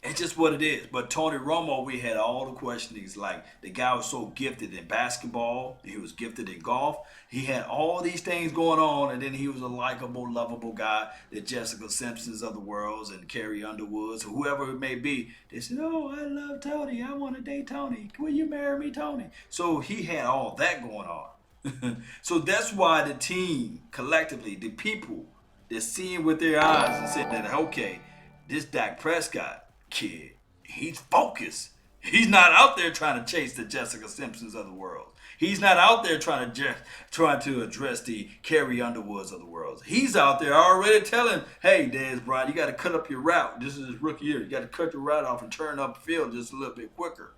It's just what it is. But Tony Romo, we had all the questionings. Like, the guy was so gifted in basketball. He was gifted in golf. He had all these things going on, and then he was a likable, lovable guy. The Jessica Simpsons of the world and Carrie Underwoods, or whoever it may be. They said, oh, I love Tony. I want to date Tony. Will you marry me, Tony? So he had all that going on. So that's why the team, collectively, the people, they're seeing with their eyes and said that, okay, this Dak Prescott kid, he's focused. He's not out there trying to chase the Jessica Simpsons of the world. He's not out there trying to address the Carrie Underwoods of the world. He's out there already telling, hey, Dez Bryant, you got to cut up your route. This is his rookie year. You got to cut your route off and turn up the field just a little bit quicker.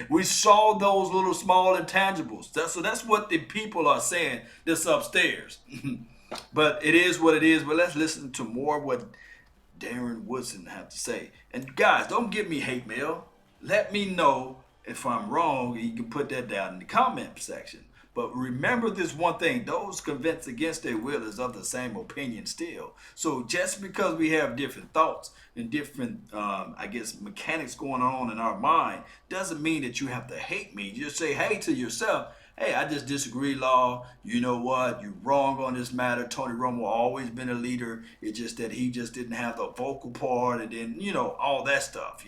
We saw those little small intangibles. So that's what the people are saying this upstairs. But it is what it is. But let's listen to more what Darren Woodson have to say. And guys, don't give me hate mail. Let me know if I'm wrong. You can put that down in the comment section. But remember this one thing. Those convinced against their will is of the same opinion still. So just because we have different thoughts and different, mechanics going on in our mind doesn't mean that you have to hate me. You just say, hey, to yourself, hey, I just disagree, Law. You know what? You're wrong on this matter. Tony Romo always been a leader. It's just that he just didn't have the vocal part and then, all that stuff,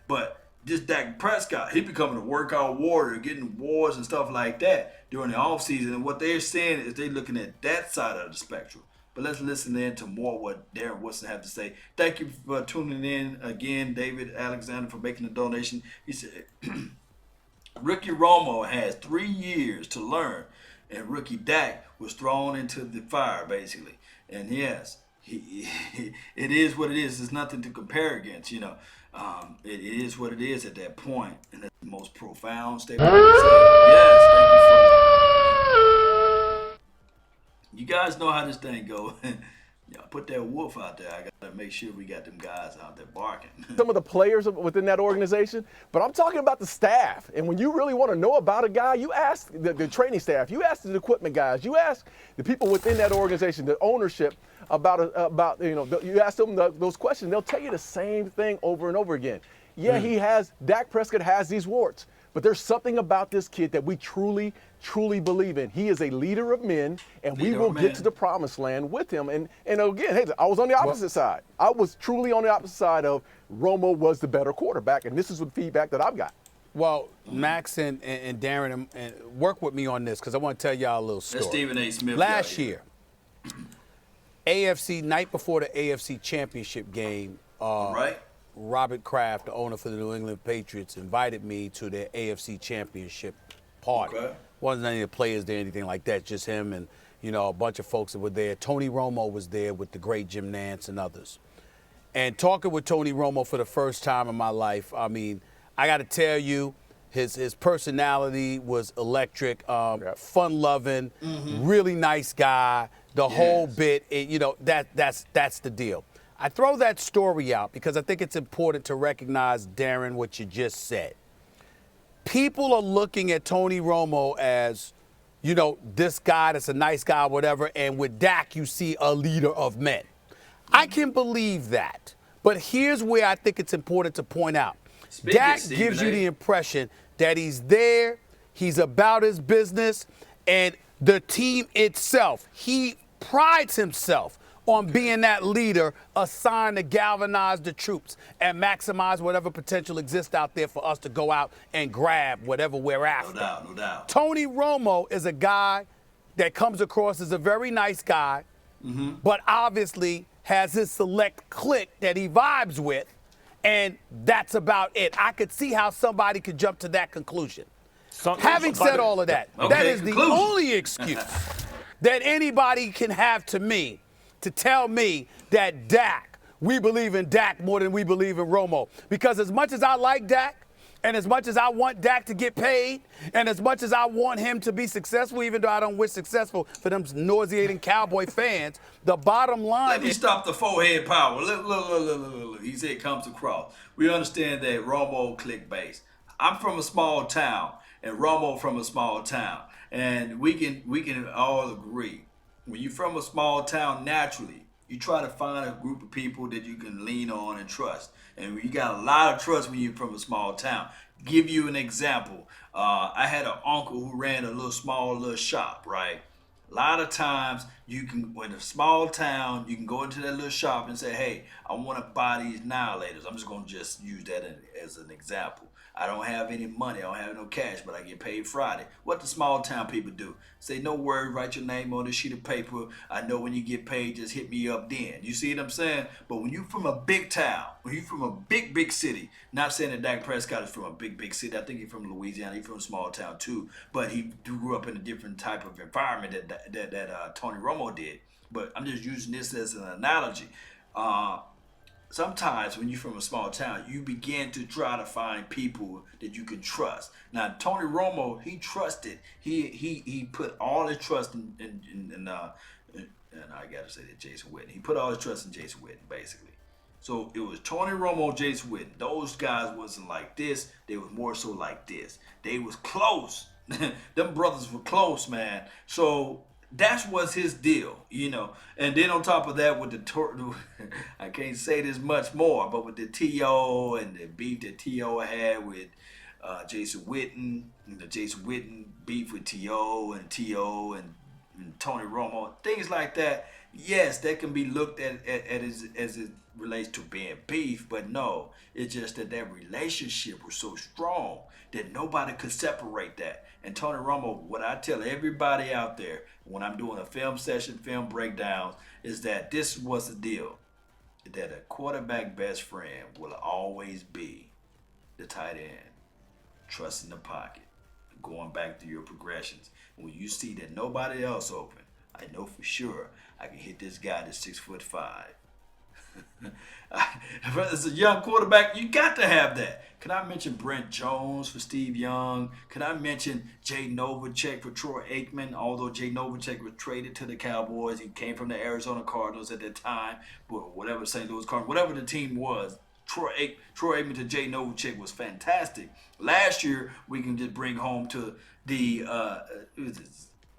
But this Dak Prescott, he becoming a workout warrior, getting awards and stuff like that during the offseason. And what they're saying is they're looking at that side of the spectrum. But let's listen in to more what Darren Woodson have to say. Thank you for tuning in again, David Alexander, for making the donation. He said, Rookie Romo has 3 years to learn, and rookie Dak was thrown into the fire, basically. And yes, it is what it is. There's nothing to compare against, It is what it is at that point. And that's the most profound statement I can say. Yes, thank you for that. You guys know how this thing goes. Y'all put that wolf out there. I got to make sure we got them guys out there barking. Some of the players within that organization, but I'm talking about the staff. And when you really want to know about a guy, you ask the training staff, you ask the equipment guys, you ask the people within that organization, the ownership about you ask them those questions, they'll tell you the same thing over and over again. Yeah, Dak Prescott has these warts, but there's something about this kid that we truly believe in. He is a leader of men, and we will get to the promised land with him. And again, hey, I was on the opposite side. I was truly on the opposite side of Romo was the better quarterback, and this is the feedback that I've got. Well, Max and Darren, and work with me on this because I want to tell y'all a little story. That's Stephen A. Smith. Last year, night before the AFC Championship game, right? Robert Kraft, the owner for the New England Patriots, invited me to their AFC Championship party. Okay. Wasn't any of the players there, anything like that, just him and, a bunch of folks that were there. Tony Romo was there with the great Jim Nantz and others. And talking with Tony Romo for the first time in my life, I mean, I got to tell you, his personality was electric, fun-loving, really nice guy, the whole bit. That's the deal. I throw that story out because I think it's important to recognize, Darren, what you just said. People are looking at Tony Romo as, this guy that's a nice guy, whatever, and with Dak, you see a leader of men. I can believe that. But here's where I think it's important to point out. Dak Stephen gives you A. the impression that he's there, he's about his business, and the team itself, he prides himself on being that leader assigned to galvanize the troops and maximize whatever potential exists out there for us to go out and grab whatever we're after. No doubt, no doubt. Tony Romo is a guy that comes across as a very nice guy, but obviously has his select clique that he vibes with, and that's about it. I could see how somebody could jump to that conclusion. Having said all of that, Okay, that is the conclusion. only excuse that anybody can have to me to tell me that Dak, we believe in Dak more than we believe in Romo. Because as much as I like Dak, and as much as I want Dak to get paid, and as much as I want him to be successful, even though I don't wish successful for them nauseating Cowboy fans, the bottom line Let me is stop the forehead power. Look. He said comes across. We understand that Romo click-based. I'm from a small town, and Romo from a small town. And we can all agree. When you're from a small town, naturally, you try to find a group of people that you can lean on and trust. And you got a lot of trust when you're from a small town. Give you an example. I had an uncle who ran a small shop, right? A lot of times you can, in a small town, you can go into that little shop and say, hey, I want to buy these annihilators. I'm just going to just use that as an example. I don't have any money. I don't have no cash, but I get paid Friday. What the small town people do? Say, no worry, write your name on a sheet of paper. I know when you get paid, just hit me up then. You see what I'm saying? But when you from a big town, when you from a big city, not saying that Dak Prescott is from a big city. I think he's from Louisiana. He's from a small town too. But he grew up in a different type of environment that Tony Romo did. But I'm just using this as an analogy. Sometimes when you're from a small town, you begin to try to find people that you can trust. Now, Tony Romo, he trusted. He put all his trust in and I got to say that Jason Witten. He put all his trust in Jason Witten, basically. So it was Tony Romo, Jason Witten. Those guys wasn't like this. They was more so like this. They was close. Them brothers were close, man. So that was his deal, you know. And then on top of that, with the I can't say this much more, but with the T.O. and the beef that T.O. had with Jason Witten, and the Jason Witten beef with T.O. and T.O. and Tony Romo, things like that, yes, that can be looked at as it relates to being beef, but no, it's just that relationship was so strong that nobody could separate that. And Tony Romo, what I tell everybody out there when I'm doing a film session, film breakdowns, is that this was the deal, that a quarterback best friend will always be the tight end, trusting the pocket, going back through your progressions. When you see that nobody else open, I know for sure I can hit this guy that's 6'5". As a young quarterback, you got to have that. Can I mention Brent Jones for Steve Young? Can I mention Jay Novacek for Troy Aikman? Although Jay Novacek was traded to the Cowboys, he came from the Arizona Cardinals at that time, but whatever St. Louis Cardinals, whatever the team was, Troy Aikman to Jay Novacek was fantastic. Last year, we can just bring home to the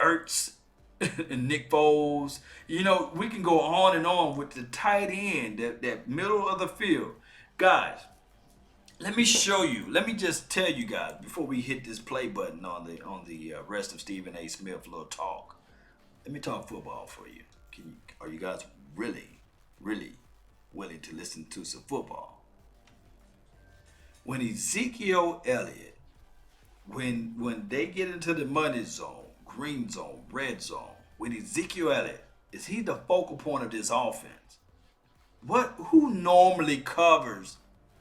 Ertz and Nick Foles. You know, we can go on and on with the tight end, that middle of the field. Guys, let me show you. Let me just tell you guys before we hit this play button on the rest of Stephen A. Smith's little talk. Let me talk football for you. Are you guys really willing to listen to some football? When Ezekiel Elliott, when they get into the money zone, green zone, red zone, with Ezekiel Elliott, is he the focal point of this offense? Who normally covers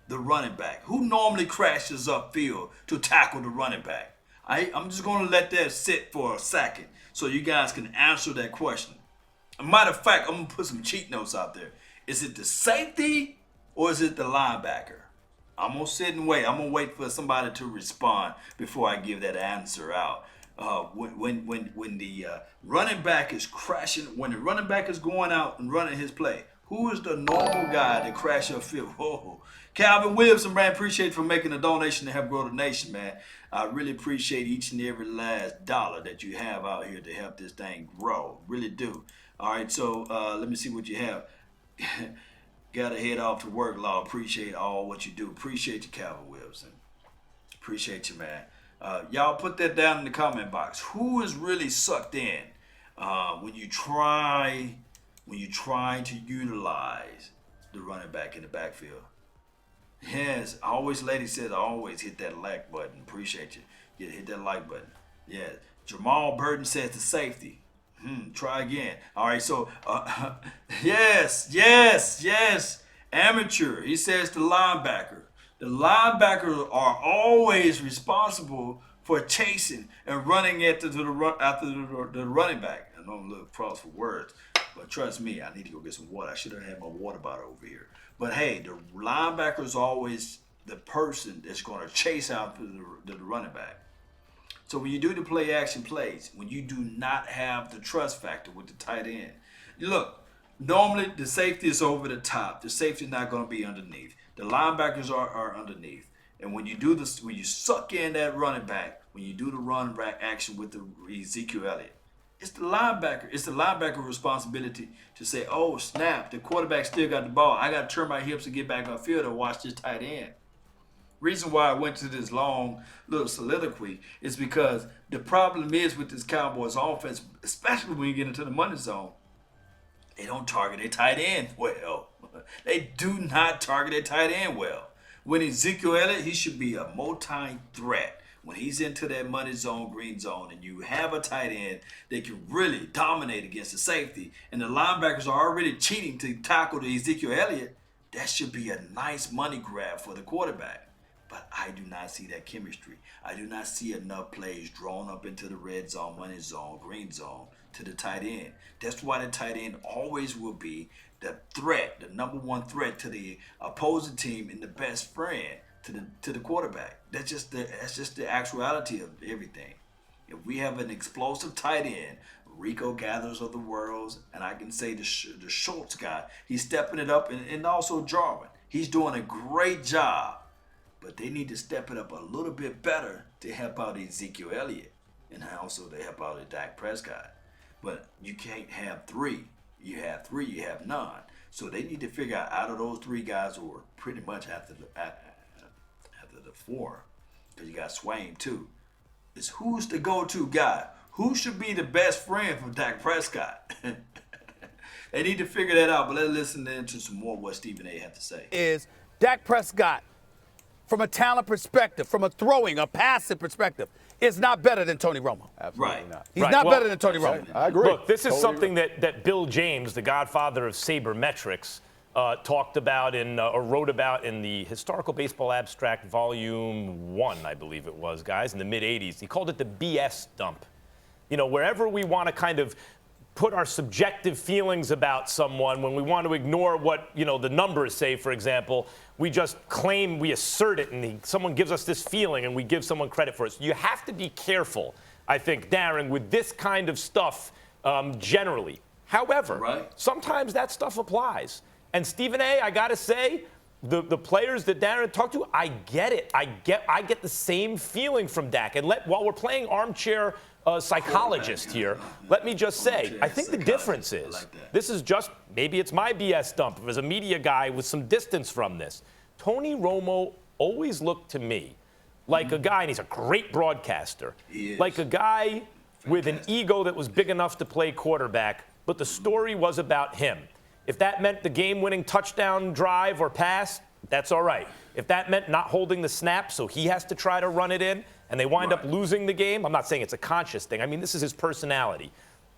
the running back? Who normally crashes upfield to tackle the running back? I'm just going to let that sit for a second so you guys can answer that question. A matter of fact, I'm going to put some cheat notes out there. Is it the safety or is it the linebacker? I'm going to sit and wait. I'm going to wait for somebody to respond before I give that answer out. When the running back is crashing, when the running back is going out and running his play, who is the normal guy that crash upfield? Whoa. Calvin Williamson, man, appreciate you for making a donation to help grow the nation, man. I really appreciate each and every last dollar that you have out here to help this thing grow. Really do. All right, so let me see what you have. Got to head off to work, Law. Appreciate all what you do. Appreciate you, Calvin Wilson. Appreciate you, man. Y'all put that down in the comment box. Who is really sucked in when you try to utilize the running back in the backfield? Yes, lady says always hit that like button. Appreciate you. Yeah, hit that like button. Yeah. Jamal Burton says the safety. Try again. All right, so yes. Amateur. He says the linebacker. The linebackers are always responsible for chasing and running after the running back. I know I'm a little cross for words, but trust me, I need to go get some water. I should have had my water bottle over here. But hey, the linebacker is always the person that's going to chase out the running back. So when you do the play action plays, when you do not have the trust factor with the tight end, look, normally the safety is over the top. The safety is not going to be underneath. The linebackers are underneath. And when you do this, when you suck in that running back, when you do the run back action with the Ezekiel Elliott, it's the linebacker. It's the linebacker responsibility to say, oh, snap, the quarterback still got the ball. I got to turn my hips and get back on field and watch this tight end. Reason why I went to this long little soliloquy is because the problem is with this Cowboys offense, especially when you get into the money zone, they don't target their tight end well. They do not target their tight end well. When Ezekiel Elliott, he should be a multi-threat. When he's into that money zone, green zone, and you have a tight end that can really dominate against the safety, and the linebackers are already cheating to tackle the Ezekiel Elliott, that should be a nice money grab for the quarterback. But I do not see that chemistry. I do not see enough plays drawn up into the red zone, money zone, green zone to the tight end. That's why the tight end always will be the threat, the number one threat to the opposing team and the best friend to the quarterback. That's just the actuality of everything. If we have an explosive tight end, Rico Gathers of the world, and I can say the Schultz guy, he's stepping it up, and also Jarwin. He's doing a great job. But they need to step it up a little bit better to help out Ezekiel Elliott and also to help out Dak Prescott. But you can't have three. You have three, you have none. So they need to figure out of those three guys who are pretty much after the four, because you got Swain too, is who's the go-to guy? Who should be the best friend for Dak Prescott? They need to figure that out, but let's listen to some more of what Stephen A. had to say. Is Dak Prescott, from a talent perspective, from a throwing, a passing perspective, is not better than Tony Romo. Absolutely not. He's not better than Tony Romo. I agree. Look, this is something that Bill James, the godfather of sabermetrics, talked about or wrote about in the Historical Baseball Abstract Volume 1, I believe it was, guys, in the mid-'80s. He called it the BS dump. You know, wherever we want to kind of put our subjective feelings about someone, when we want to ignore what, you know, the numbers say, for example, we just claim, we assert it, and someone gives us this feeling, and we give someone credit for it. So you have to be careful, I think, Darren, with this kind of stuff generally. However, sometimes that stuff applies. And Stephen A., I got to say, the players that Darren talked to, I get it. I get the same feeling from Dak. And while we're playing armchair psychologist here, let me just say, I think the difference is, this is just, maybe it's my BS dump as a media guy with some distance from this. Tony Romo always looked to me like a guy, and he's a great broadcaster, like a guy with an ego that was big enough to play quarterback, but the story was about him. If that meant the game-winning touchdown drive or pass, that's all right. If that meant not holding the snap, so he has to try to run it in, and they wind up losing the game, I'm not saying it's a conscious thing. I mean, this is his personality.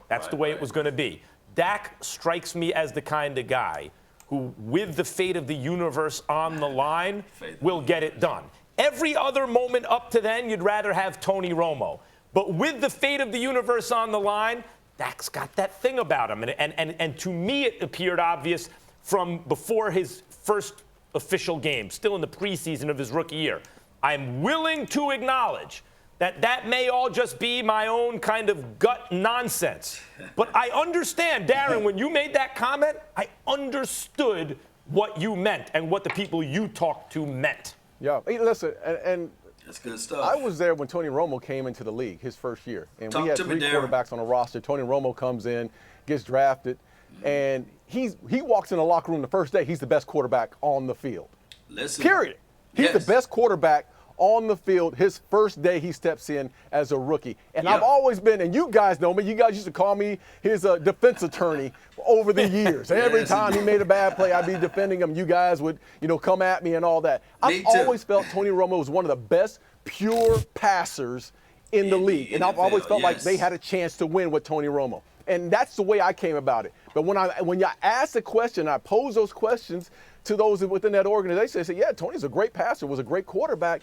That's the way it was going to be. Dak strikes me as the kind of guy who, with the fate of the universe on the line, will get it done. Every other moment up to then, you'd rather have Tony Romo. But with the fate of the universe on the line, Dak's got that thing about him. And to me, it appeared obvious from before his first official game, still in the preseason of his rookie year. I'm willing to acknowledge that may all just be my own kind of gut nonsense. But I understand, Darren, when you made that comment, I understood what you meant and what the people you talked to meant. Yeah, hey, listen, and that's good stuff. I was there when Tony Romo came into the league his first year, and we had three quarterbacks on the roster. Tony Romo comes in, gets drafted. and he walks in the locker room the first day, he's the best quarterback on the field. Listen. Period. He's the Yes. best quarterback on the field his first day he steps in as a rookie. And Yep. I've always been, and you guys know me, you guys used to call me his defense attorney over the years. Every Yes, time he made a bad play, I'd be defending him. You guys would, come at me and all that. Me I've too. always felt Tony Romo was one of the best pure passers in the league. And I've always NFL, felt like yes. they had a chance to win with Tony Romo. And that's the way I came about it. But when you ask a question, I pose those questions to those within that organization. They say, yeah, Tony's a great passer, was a great quarterback.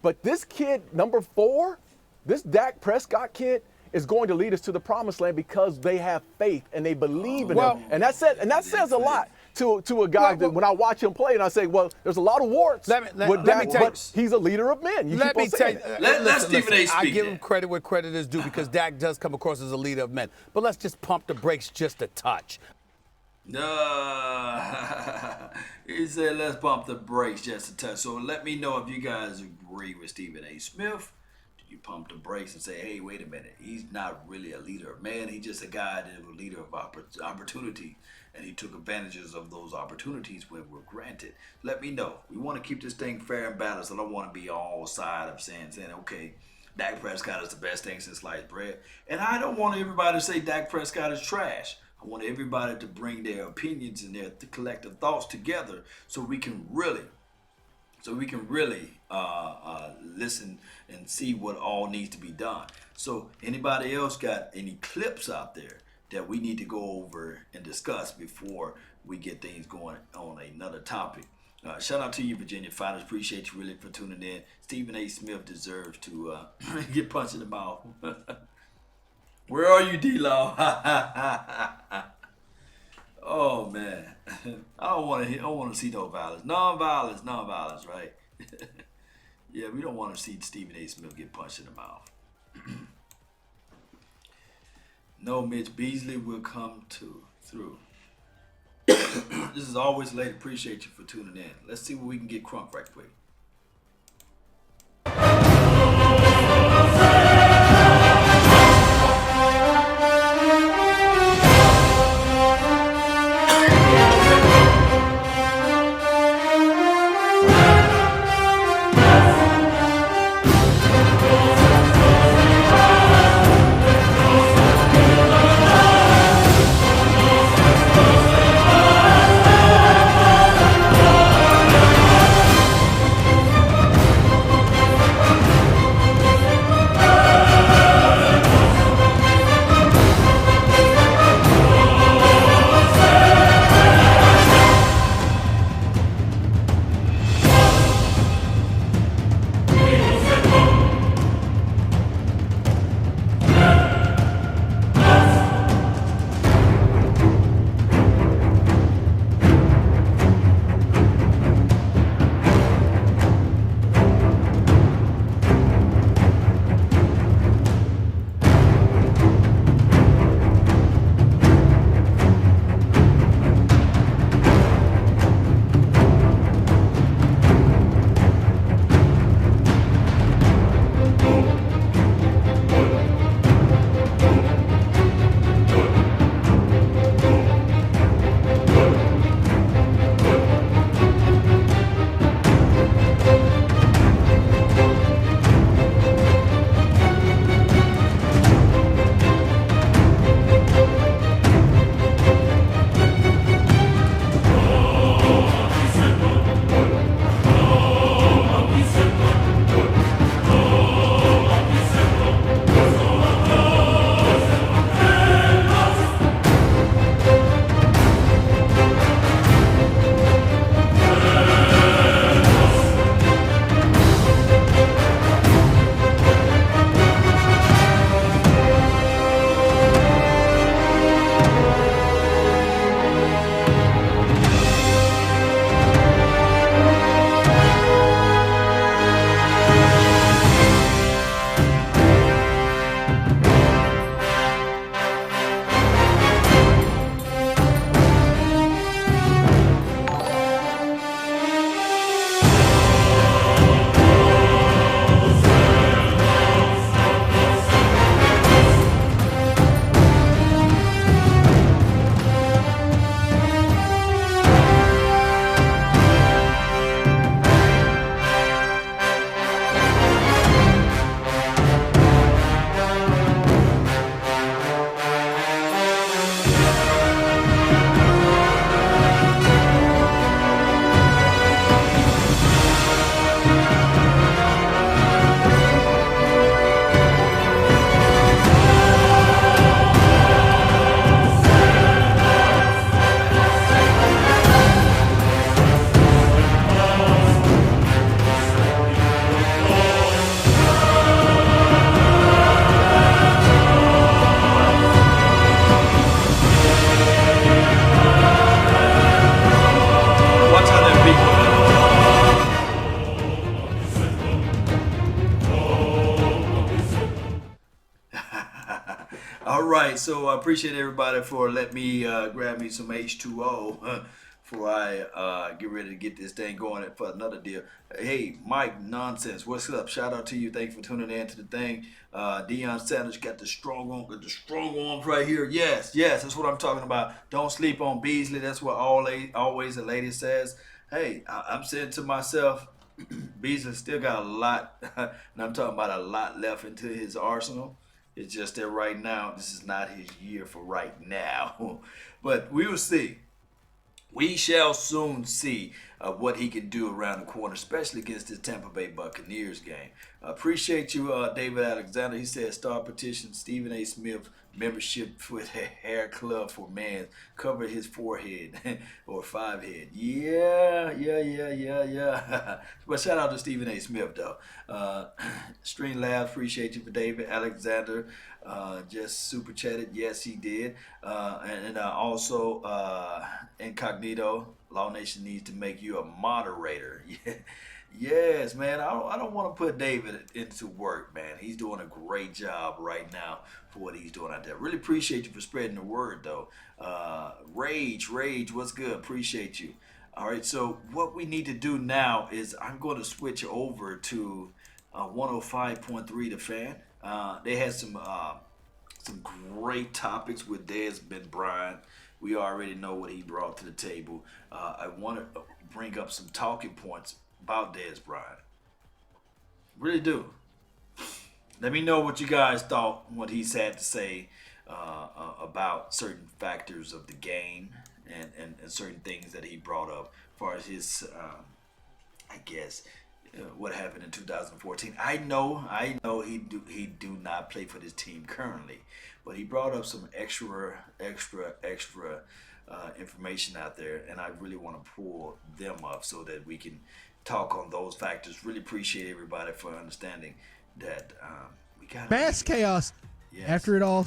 But this kid, number 4, this Dak Prescott kid, is going to lead us to the promised land because they have faith and they believe in him. And that says a lot to a guy that when I watch him play and I say, well, there's a lot of warts with Dak, but he's a leader of men. Let me tell you. Let Stephen A. I speak give then. him credit where credit is due because Dak does come across as a leader of men. But let's just pump the brakes just a touch. He said, let's bump the brakes just a touch. So let me know if you guys agree with Stephen A. Smith. Do you pump the brakes and say, hey, wait a minute, he's not really a leader of man. He's just a guy that was a leader of opportunity, and he took advantages of those opportunities when were granted. Let me know. We want to keep this thing fair and balanced. I don't want to be all side of saying, okay, Dak Prescott is the best thing since sliced bread. And I don't want everybody to say Dak Prescott is trash. I want everybody to bring their opinions and their collective thoughts together so we can really listen and see what all needs to be done. So anybody else got any clips out there that we need to go over and discuss before we get things going on another topic? Shout out to you, Virginia Fighters. Appreciate you really for tuning in. Stephen A. Smith deserves to get punched in the mouth. Where are you, D-Law? Oh man, I don't want to see no violence. Non-violence, right? Yeah, we don't want to see Stephen A. Smith get punched in the mouth. No, Mitch Beasley will come through. This is Always Late. Appreciate you for tuning in. Let's see what we can get crunk right quick. All right, so I appreciate everybody for letting me grab me some H2O before I get ready to get this thing going for another deal. Hey, Mike Nonsense, what's up? Shout out to you. Thanks for tuning in to the thing. Deion Sanders got the strong arms right here. Yes, that's what I'm talking about. Don't sleep on Beasley. That's what always the lady says. Hey, I'm saying to myself, Beasley still got a lot, and I'm talking about a lot left into his arsenal. It's just that right now, this is not his year for right now. But we will see. We shall soon see what he can do around the corner, especially against this Tampa Bay Buccaneers game. Appreciate you, David Alexander. He said, start petition Stephen A. Smith membership for the hair club for man. Cover his forehead or 5 head. Yeah. But shout out to Stephen A. Smith, though. Stream Labs, appreciate you for David Alexander. Just super chatted. Yes, he did. And also, Incognito, Law Nation needs to make you a moderator. Yes, man. I don't want to put David into work, man. He's doing a great job right now for what he's doing out there. Really appreciate you for spreading the word, though. Rage, what's good? Appreciate you. All right, so what we need to do now is I'm going to switch over to 105.3 The Fan. They had some great topics with Dez Bryant. We already know what he brought to the table. I want to bring up some talking points about Dez Bryant. Really do. Let me know what you guys thought, what he's had to say about certain factors of the game and certain things that he brought up as far as his, I guess, what happened in 2014. I know he do not play for this team currently, but he brought up some extra information out there, and I really want to pull them up so that we can talk on those factors. Really appreciate everybody for understanding that we got mass chaos. Yes. After it all.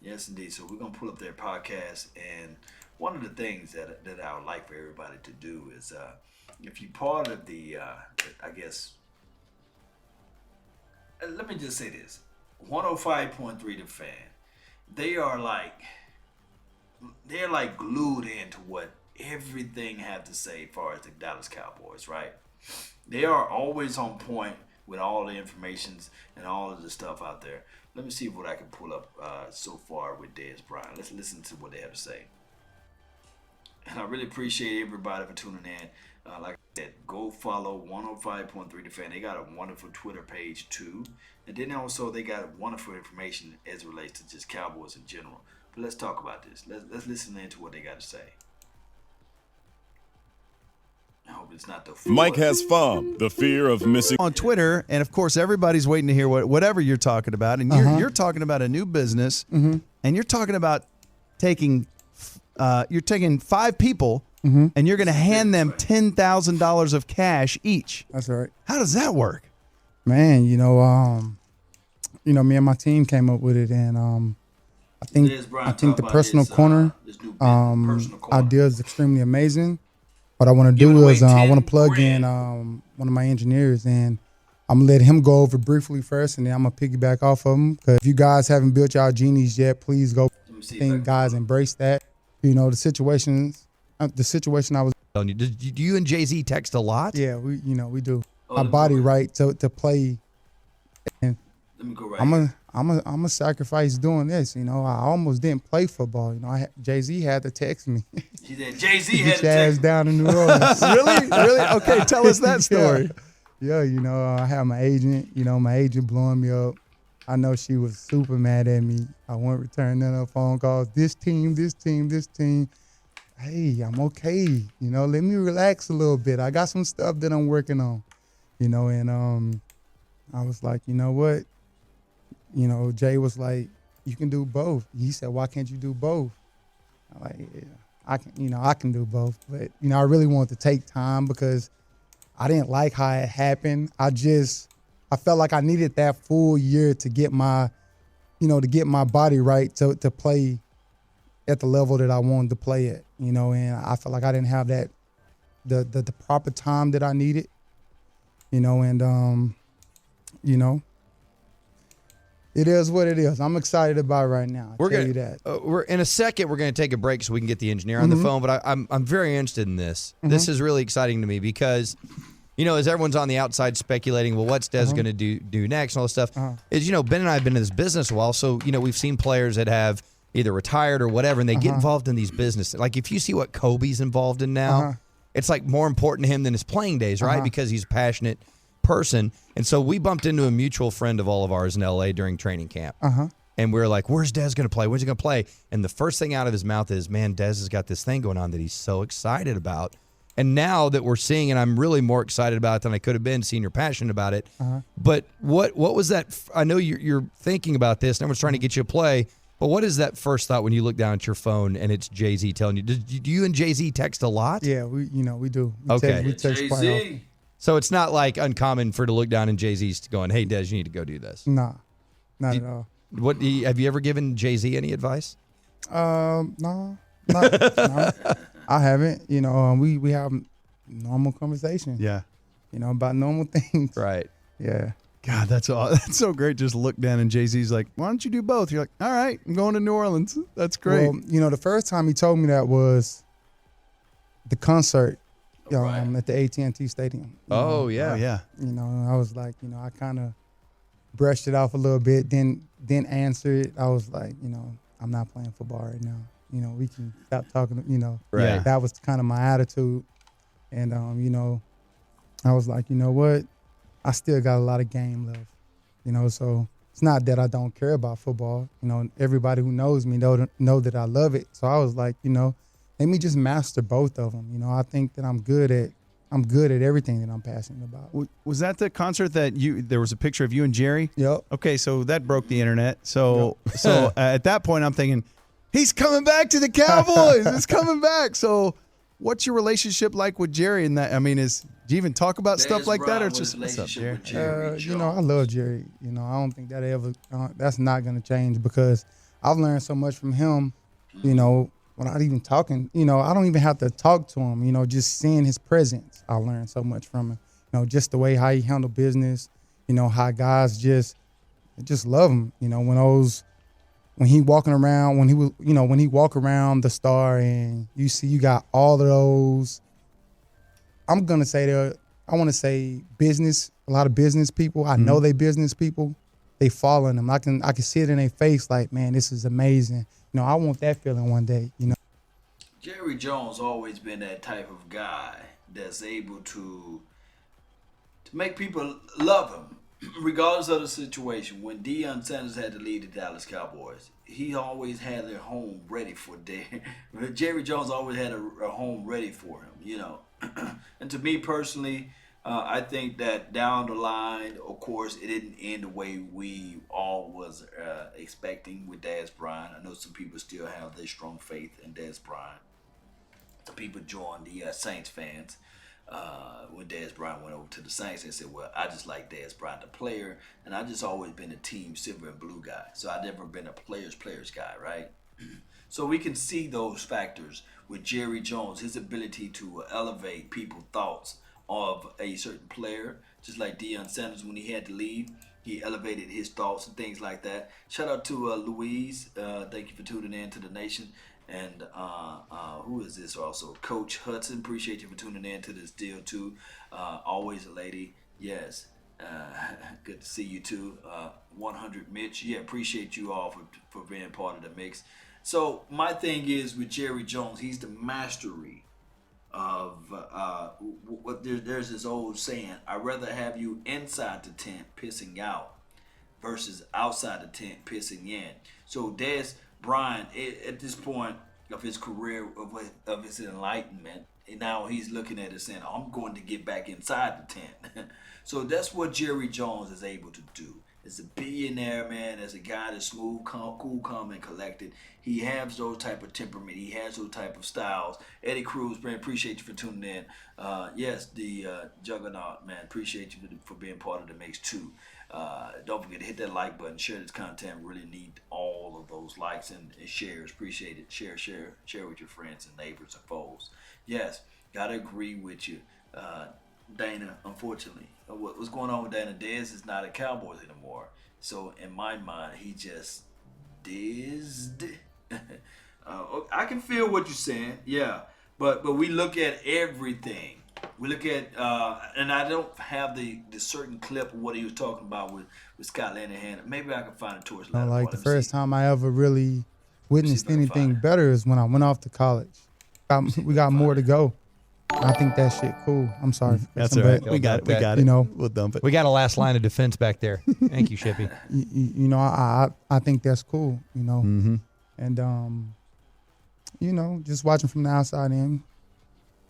Yes, indeed. So we're gonna pull up their podcast, and one of the things that I would like for everybody to do is if you're part of the, I guess, let me just say this: 105.3 The Fan. They're like glued into what everything have to say as far as the Dallas Cowboys, right? They are always on point with all the informations and all of the stuff out there. Let me see what I can pull up so far with Dez Bryant. Let's listen to what they have to say. And I really appreciate everybody for tuning in. Like I said, go follow 105.3 The Fan. They got a wonderful Twitter page too. And then also they got wonderful information as it relates to just Cowboys in general. But let's talk about this. Let's listen into what they got to say. I hope it's not the fool. Mike has FOB, the fear of missing on Twitter, and of course everybody's waiting to hear whatever you're talking about, and you're talking about a new business, and you're talking about taking 5 people, and you're going to hand them $10,000 of cash each. That's right. How does that work? Man, me and my team came up with it, and I think the personal corner idea is extremely amazing. What I want to do is I want to plug in one of my engineers, and I'm going to let him go over briefly first, and then I'm going to piggyback off of him. Because if you guys haven't built y'all genies yet, please go. I think guys embrace that. The situation I was. Do you and Jay-Z text a lot? Yeah, we do. My body right to play. And let me go right. I'm a sacrifice doing this. I almost didn't play football. Jay-Z had to text me. He said Jay-Z had to text me. Get your ass down in New Orleans. Really? Okay, tell us that story. Yeah, I had my agent. My agent blowing me up. I know she was super mad at me. I wasn't returning none of her phone calls. This team. Hey, I'm okay. Let me relax a little bit. I got some stuff that I'm working on. And I was like, you know what? Jay was like, you can do both. He said, why can't you do both? I'm like, yeah, I can do both. But, I really wanted to take time because I didn't like how it happened. I felt like I needed that full year to get my body right to play at the level that I wanted to play at, and I felt like I didn't have that, the proper time that I needed, and It is what it is. I'm excited about it right now. We're I'll tell gonna, you that. We're in a second. We're going to take a break so we can get the engineer on the phone. But I'm very interested in this. This is really exciting to me because, as everyone's on the outside speculating, well, what's Dez going to do next and all this stuff. Is Ben and I have been in this business a while, so we've seen players that have either retired or whatever, and they get involved in these businesses. Like if you see what Kobe's involved in now, it's like more important to him than his playing days, right? Because he's a passionate person. And so we bumped into a mutual friend of all of ours in LA during training camp. And we were like, where's Dez going to play? When's he going to play? And the first thing out of his mouth is, man, Dez has got this thing going on that he's so excited about. And now that we're seeing, and I'm really more excited about it than I could have been, seeing you're passionate about it. But what was that? I know you're thinking about this, and everyone's trying to get you to play. But what is that first thought when you look down at your phone and it's Jay-Z telling you? Do you and Jay-Z text a lot? Yeah, we do. Okay. We text quite often. So it's not like uncommon for to look down and Jay-Z's going, "Hey, Dez, you need to go do this." Nah, not at all. Have you ever given Jay-Z any advice? No, I haven't. We have normal conversations. Yeah. About normal things. Right. Yeah. God, that's so great. Just look down and Jay-Z's like, why don't you do both? You're like, all right, I'm going to New Orleans. That's great. Well, the first time he told me that was the concert at the AT&T Stadium. Oh, yeah. I was like, I kind of brushed it off a little bit, then answered it. I was like, I'm not playing football right now. We can stop talking, Right. That was kind of my attitude. And, I was like, you know what? I still got a lot of game left, so it's not that I don't care about football. Everybody who knows me know that I love it. So I was like, let me just master both of them. I think that I'm good at everything that I'm passionate about. Was that the concert that there was a picture of you and Jerry? Yep. Okay, so that broke the internet. So at that point, I'm thinking, he's coming back to the Cowboys. He's coming back. So what's your relationship like with Jerry in that? I mean, do you even talk about stuff like that, or it's just what's up, Jerry? I love Jerry. I don't think that that's not going to change because I've learned so much from him. Without even talking, I don't even have to talk to him. Just seeing his presence, I learned so much from him. Just the way how he handled business. How guys just love him. When he walking around, when he walk around the Star and you got all of those. I'm gonna say I want to say business. A lot of business people. I know they business people. They following him. I can see it in their face. Like, man, this is amazing. I want that feeling one day. Jerry Jones always been that type of guy that's able to make people love him, regardless of the situation. When Deion Sanders had to lead the Dallas Cowboys, he always had their home ready for Jerry Jones always had a home ready for him. And to me personally, I think that down the line, of course, it didn't end the way we all was expecting with Dez Bryant. I know some people still have their strong faith in Dez Bryant. Some people joined the Saints fans when Dez Bryant went over to the Saints and said, well, I just like Dez Bryant, the player, and I just always been a team silver and blue guy. So I've never been a players guy, right? So we can see those factors with Jerry Jones, his ability to elevate people's thoughts of a certain player, just like Deion Sanders when he had to leave. He elevated his thoughts and things like that. Shout out to Louise. Thank you for tuning in to the nation. And who is this also? Coach Hudson. Appreciate you for tuning in to this deal too. Always a lady. Yes. Good to see you too. 100 Mitch. Yeah, appreciate you all for being part of the mix. So my thing is with Jerry Jones, he's the mastery of what there's this old saying, I'd rather have you inside the tent pissing out versus outside the tent pissing in. So Dez Bryant, at this point of his career, of his enlightenment, and now he's looking at it saying, I'm going to get back inside the tent. So that's what Jerry Jones is able to do. As a billionaire, man, as a guy that's smooth, cool, calm, and collected, he has those type of temperament. He has those type of styles. Eddie Cruz, man, appreciate you for tuning in. Yes, the Juggernaut, man, appreciate you for being part of the mix too. Don't forget to hit that like button, share this content. Really need all of those likes and shares. Appreciate it. Share with your friends and neighbors and foes. Yes, gotta agree with you. Dana, unfortunately, what's going on with Dana? Dez is not a Cowboys anymore. So in my mind, he just dizzed. I can feel what you're saying, yeah. But we look at everything. We look at, and I don't have the certain clip of what he was talking about with Scott Linehan. Maybe I can find it towards later. Like the first time I ever really witnessed anything better is when I went off to college. We got more to go. I think that shit cool. I'm sorry. That's all right. We got it. You know, we'll dump it. We got a last line of defense back there. Thank you, Shippy. You know, I think that's cool. You know, and you know, just watching from the outside in,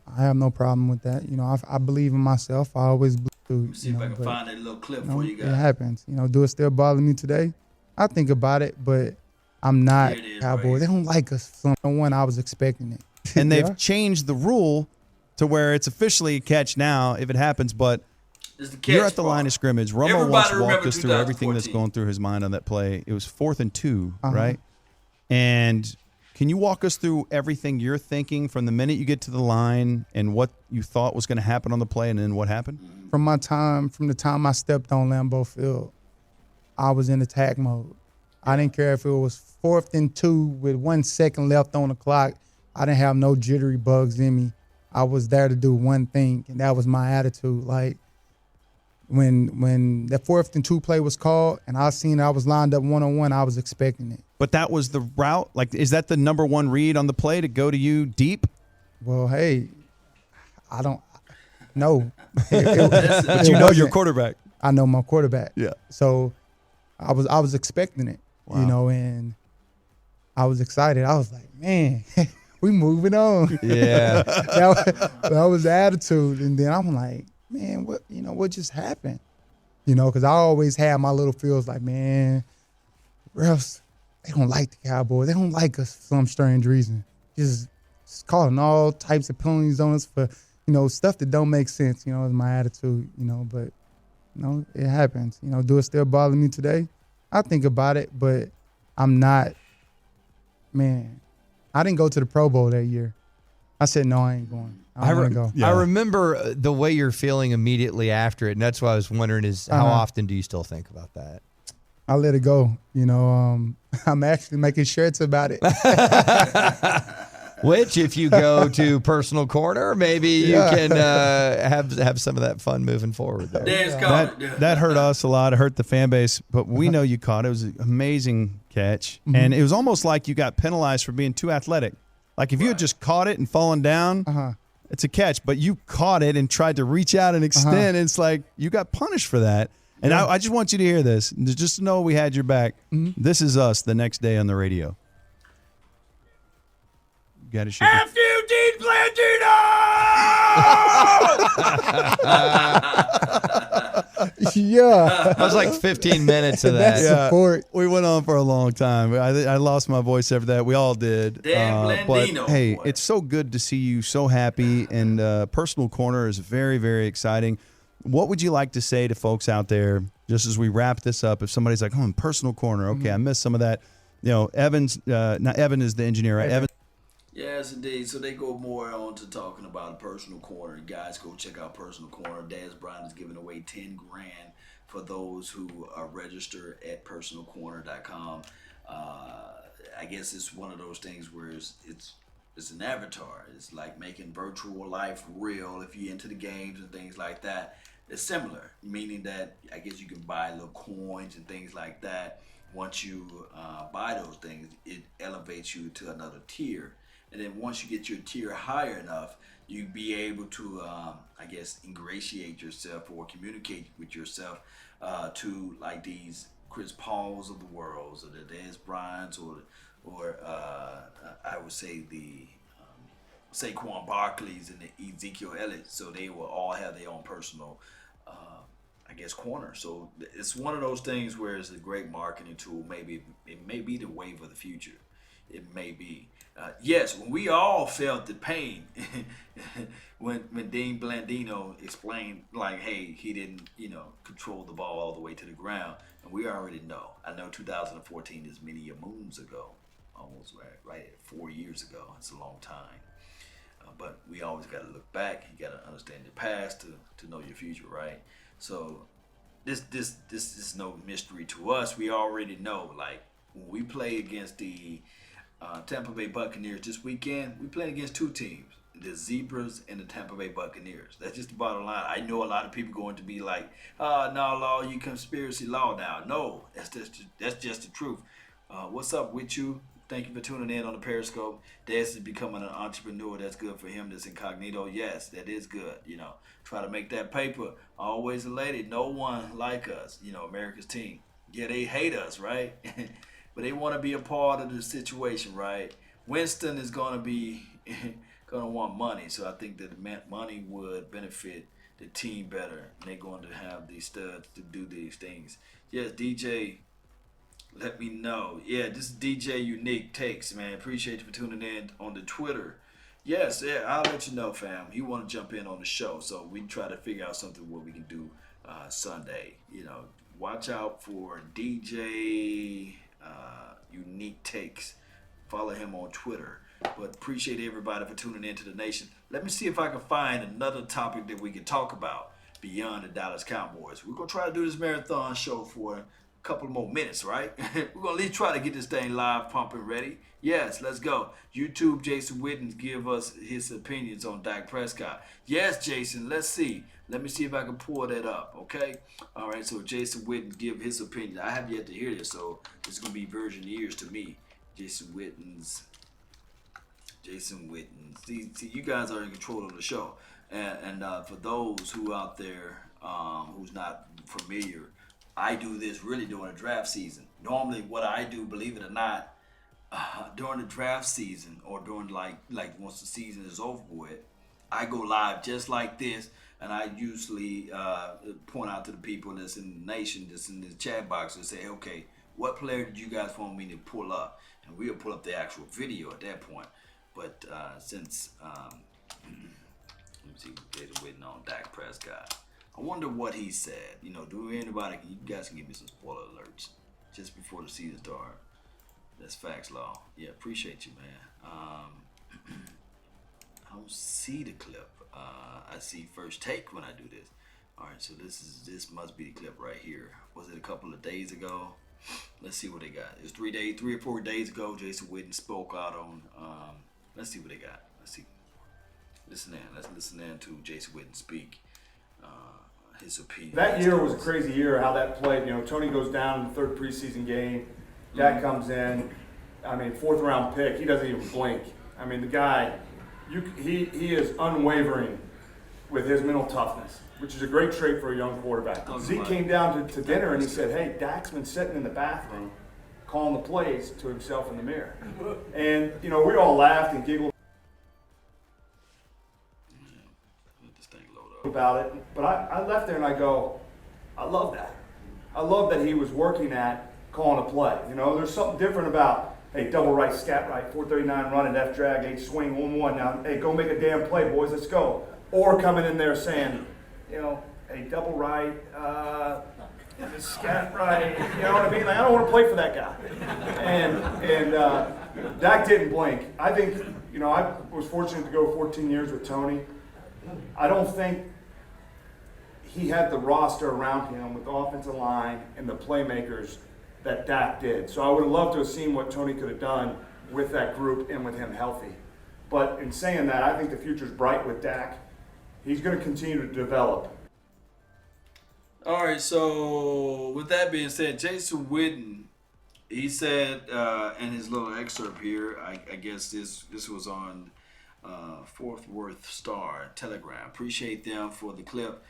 I have no problem with that. You know, I believe in myself. I always believe. See if I can find that little clip for you guys. It happens. You know, do it still bother me today? I think about it, but I'm not Cowboy. Right. They don't like us. From the one I was expecting it. And they've changed the rule to where it's officially a catch now if it happens, but you're at the line of scrimmage. Romo once walked us through everything that's going through his mind on that play. It was 4th and 2, right? And can you walk us through everything you're thinking from the minute you get to the line and what you thought was going to happen on the play and then what happened? From the time I stepped on Lambeau Field, I was in attack mode. I didn't care if it was 4th and 2 with 1 second left on the clock. I didn't have no jittery bugs in me. I was there to do one thing, and that was my attitude. Like, when the 4th and 2 play was called and I seen I was lined up one-on-one, I was expecting it. But that was the route? Like, is that the number one read on the play to go to you deep? Well, hey, I don't know. But you know your quarterback. I know my quarterback. Yeah. So I was expecting it, you know, and I was excited. I was like, man, we moving on. Yeah. that was the attitude. And then I'm like, man, what just happened? You know, because I always had my little feels like, man, refs, they don't like the Cowboys. They don't like us for some strange reason. Just calling all types of penalties on us for, you know, stuff that don't make sense, you know, is my attitude, you know, but, you know, it happens. You know, do it still bother me today? I think about it, but I'm not, man, I didn't go to the Pro Bowl that year. I said, no, I ain't going. I don't want to go. Yeah. I remember the way you're feeling immediately after it, and that's why I was wondering is how often do you still think about that? I let it go. You know, I'm actually making shirts about it. Which, if you go to Personal Corner, maybe you can have some of that fun moving forward. That hurt us a lot. It hurt the fan base, but we know you caught it. It was an amazing catch, and it was almost like you got penalized for being too athletic. Like if you had just caught it and fallen down, it's a catch, but you caught it and tried to reach out and extend. And it's like you got punished for that. And I just want you to hear this, just to know we had your back. This is us the next day on the radio. You got to shoot. After Dean Blandino! Yeah. That was like 15 minutes of that. Support. We went on for a long time. I lost my voice after that. We all did. Damn Blandino. But, hey, it's so good to see you so happy, and Personal Corner is very, very exciting. What would you like to say to folks out there just as we wrap this up? If somebody's like, oh, Personal Corner, okay, I missed some of that. You know, Evan is the engineer, right? Evan. Yes, indeed. So they go more on to talking about a Personal Corner. Guys, go check out Personal Corner. Dez Bryant is giving away $10,000 for those who register at personalcorner.com. I guess it's one of those things where it's an avatar. It's like making virtual life real. If you're into the games and things like that, it's similar, meaning that I guess you can buy little coins and things like that. Once you buy those things, it elevates you to another tier. And then once you get your tier higher enough, you'd be able to, I guess, ingratiate yourself or communicate with yourself to like these Chris Pauls of the world, or the Dez Bryants, or I would say the Saquon Barkleys and the Ezekiel Elliott. So they will all have their own personal, I guess, corner. So it's one of those things where it's a great marketing tool. Maybe it may be the wave of the future. It may be. Yes, when we all felt the pain when Dean Blandino explained, like, hey, he didn't, control the ball all the way to the ground, and we already know. I know 2014 is many moons ago, almost right 4 years ago. It's a long time, but we always got to look back. You got to understand your past to know your future, right? So this is no mystery to us. We already know. Like when we play against the Tampa Bay Buccaneers this weekend, we playing against two teams: the Zebras and the Tampa Bay Buccaneers. That's just the bottom line. I know a lot of people going to be like, "Oh, no, law, you conspiracy law now." No, that's just the truth. What's up with you? Thank you for tuning in on the Periscope. Dez is becoming an entrepreneur. That's good for him. That's incognito. Yes, that is good. Try to make that paper. Always a lady. No one like us. America's team. Yeah, they hate us, right? But they want to be a part of the situation, right? Winston is going to want money. So I think that money would benefit the team better. And they're going to have these studs to do these things. Yes, DJ. Let me know. Yeah, this is DJ Unique Takes, man. Appreciate you for tuning in on the Twitter. Yes, yeah, I'll let you know, fam. He want to jump in on the show, so we try to figure out something what we can do Sunday. Watch out for DJ Unique Takes. Follow him on Twitter. But appreciate everybody for tuning in to the nation. Let me see if I can find another topic that we can talk about beyond the Dallas Cowboys. We're going to try to do this marathon show for couple more minutes, right? We're gonna at least try to get this thing live, pumping, ready. Yes, let's go. YouTube, Jason Witten give us his opinions on Dak Prescott. Yes, Jason, let's see. Let me see if I can pull that up, okay? All right, so Jason Witten give his opinion. I have yet to hear this, so this is gonna be virgin ears to me. Jason Witten. See, you guys are in control of the show. And for those who out there who's not familiar, I do this really during the draft season. Normally, what I do, believe it or not, during the draft season or during like once the season is over with, I go live just like this, and I usually point out to the people that's in the nation, that's in the chat box, and say, okay, what player did you guys want me to pull up? And we'll pull up the actual video at that point. But since let me see what they're waiting on Dak Prescott. I wonder what he said. Do anybody? You guys can give me some spoiler alerts just before the season starts. That's facts, law. Yeah, appreciate you, man. I don't see the clip. I see first take when I do this. All right, so this must be the clip right here. Was it a couple of days ago? Let's see what they got. It's 3 or 4 days ago. Jason Witten spoke out on. Let's see what they got. Let's see. Let's listen in to Jason Witten speak. His opinion. That year was a crazy year, how that played. Tony goes down in the third preseason game. Dak comes in. Fourth round pick. He doesn't even blink. The guy, he is unwavering with his mental toughness, which is a great trait for a young quarterback. Zeke came down to dinner and he said, "Hey, Dak's been sitting in the bathroom calling the plays to himself in the mirror." And, we all laughed and giggled about it, but I left there and I go, I love that. I love that he was working at calling a play. There's something different about, hey, double right, scat right, 439 run, and F drag, 8 swing, 1-1. Now, hey, go make a damn play, boys, let's go. Or coming in there saying, hey, double right, scat right, you know what I mean? Like, I don't want to play for that guy. And Dak didn't blink. I think, I was fortunate to go 14 years with Tony. I don't think he had the roster around him with the offensive line and the playmakers that Dak did. So I would have loved to have seen what Tony could have done with that group and with him healthy. But in saying that, I think the future's bright with Dak. He's going to continue to develop. All right, so with that being said, Jason Witten, he said in his little excerpt here, I guess this was on Fort Worth Star Telegram. Appreciate them for the clip.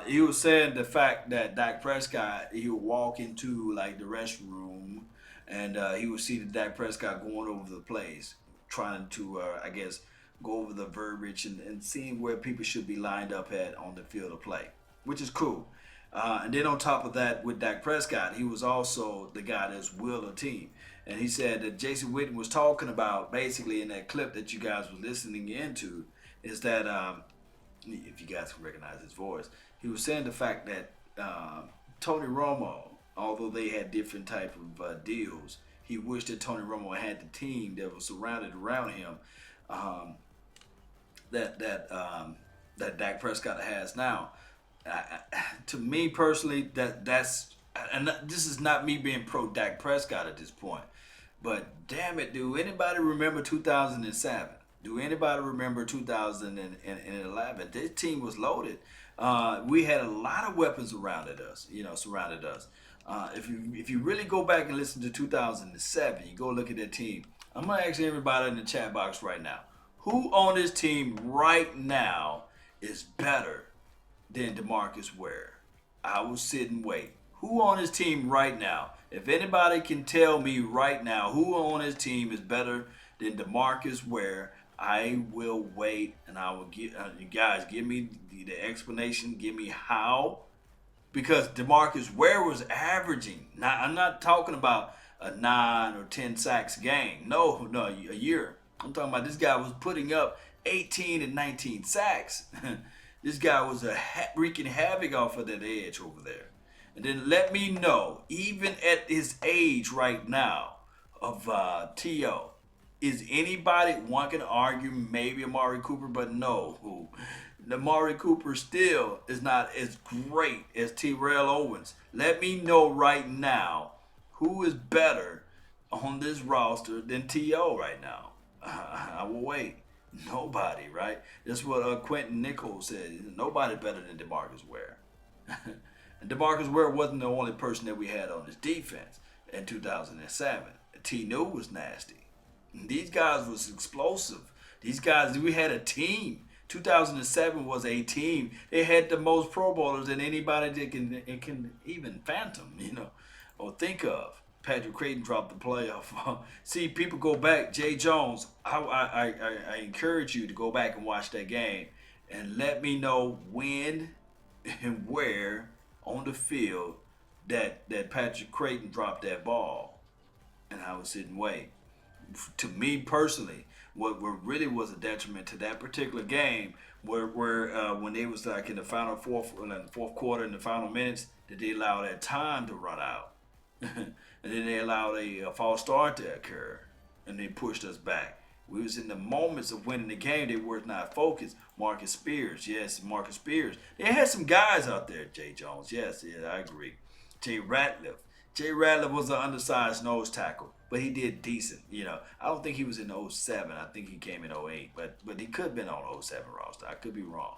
He was saying the fact that Dak Prescott, he would walk into like the restroom and he would see the Dak Prescott going over the plays, trying to, I guess, go over the verbiage and seeing where people should be lined up at on the field of play, which is cool. And then on top of that, with Dak Prescott, he was also the guy that's willed a team. And he said that Jason Witten was talking about basically in that clip that you guys were listening into is that, if you guys can recognize his voice, he was saying the fact that Tony Romo, although they had different type of deals, he wished that Tony Romo had the team that was surrounded around him that Dak Prescott has now. to me personally, that's and this is not me being pro Dak Prescott at this point, but damn it, do anybody remember 2007? Do anybody remember 2011? This team was loaded. We had a lot of weapons surrounded us. If you really go back and listen to 2007, you go look at that team. I'm gonna ask everybody in the chat box right now, who on this team right now is better than DeMarcus Ware? I will sit and wait. Who on his team right now? If anybody can tell me right now who on his team is better than DeMarcus Ware, I will wait, and I will give you guys give me the explanation. Give me how, because DeMarcus Ware was averaging. Now I'm not talking about a 9 or 10 sacks game. No, a year. I'm talking about this guy was putting up 18 and 19 sacks. This guy was wreaking havoc off of that edge over there. And then let me know, even at his age right now of T.O., is anybody, one can argue maybe Amari Cooper, but no. Amari Cooper still is not as great as Terrell Owens. Let me know right now who is better on this roster than T.O. right now. I will wait. Nobody, right? That's what Quentin Nichols said. Nobody better than DeMarcus Ware. And DeMarcus Ware wasn't the only person that we had on this defense in 2007. T.O. was nasty. These guys was explosive. These guys, we had a team. 2007 was a team. They had the most Pro Bowlers than anybody that can even fathom, or think of. Patrick Creighton dropped the playoff. See, people go back. Jay Jones, I encourage you to go back and watch that game and let me know when and where on the field that Patrick Creighton dropped that ball. And I was sitting wait. To me personally, what really was a detriment to that particular game were when they was like in the fourth quarter, in the final minutes, that they allowed that time to run out. And then they allowed a false start to occur, and they pushed us back. We was in the moments of winning the game. They were not focused. Marcus Spears, yes, Marcus Spears. They had some guys out there, Jay Jones. Yes, I agree. Jay Ratliff was an undersized nose tackle, but he did decent. I don't think he was in 07. I think he came in 08, but he could have been on 07 roster. I could be wrong.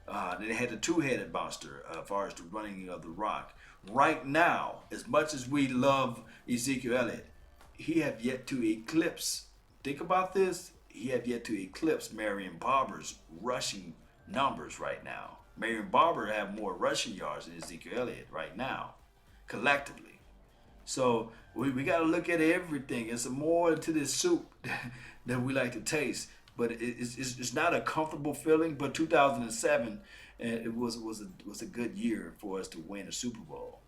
Then they had the two-headed monster as far as the running of the rock. Right now, as much as we love Ezekiel Elliott, he have yet to eclipse. Think about this. He have yet to eclipse Marion Barber's rushing numbers right now. Marion Barber have more rushing yards than Ezekiel Elliott right now, collectively. So we got to look at everything. It's more to this soup that we like to taste. But it's not a comfortable feeling. But 2007, it was a good year for us to win a Super Bowl.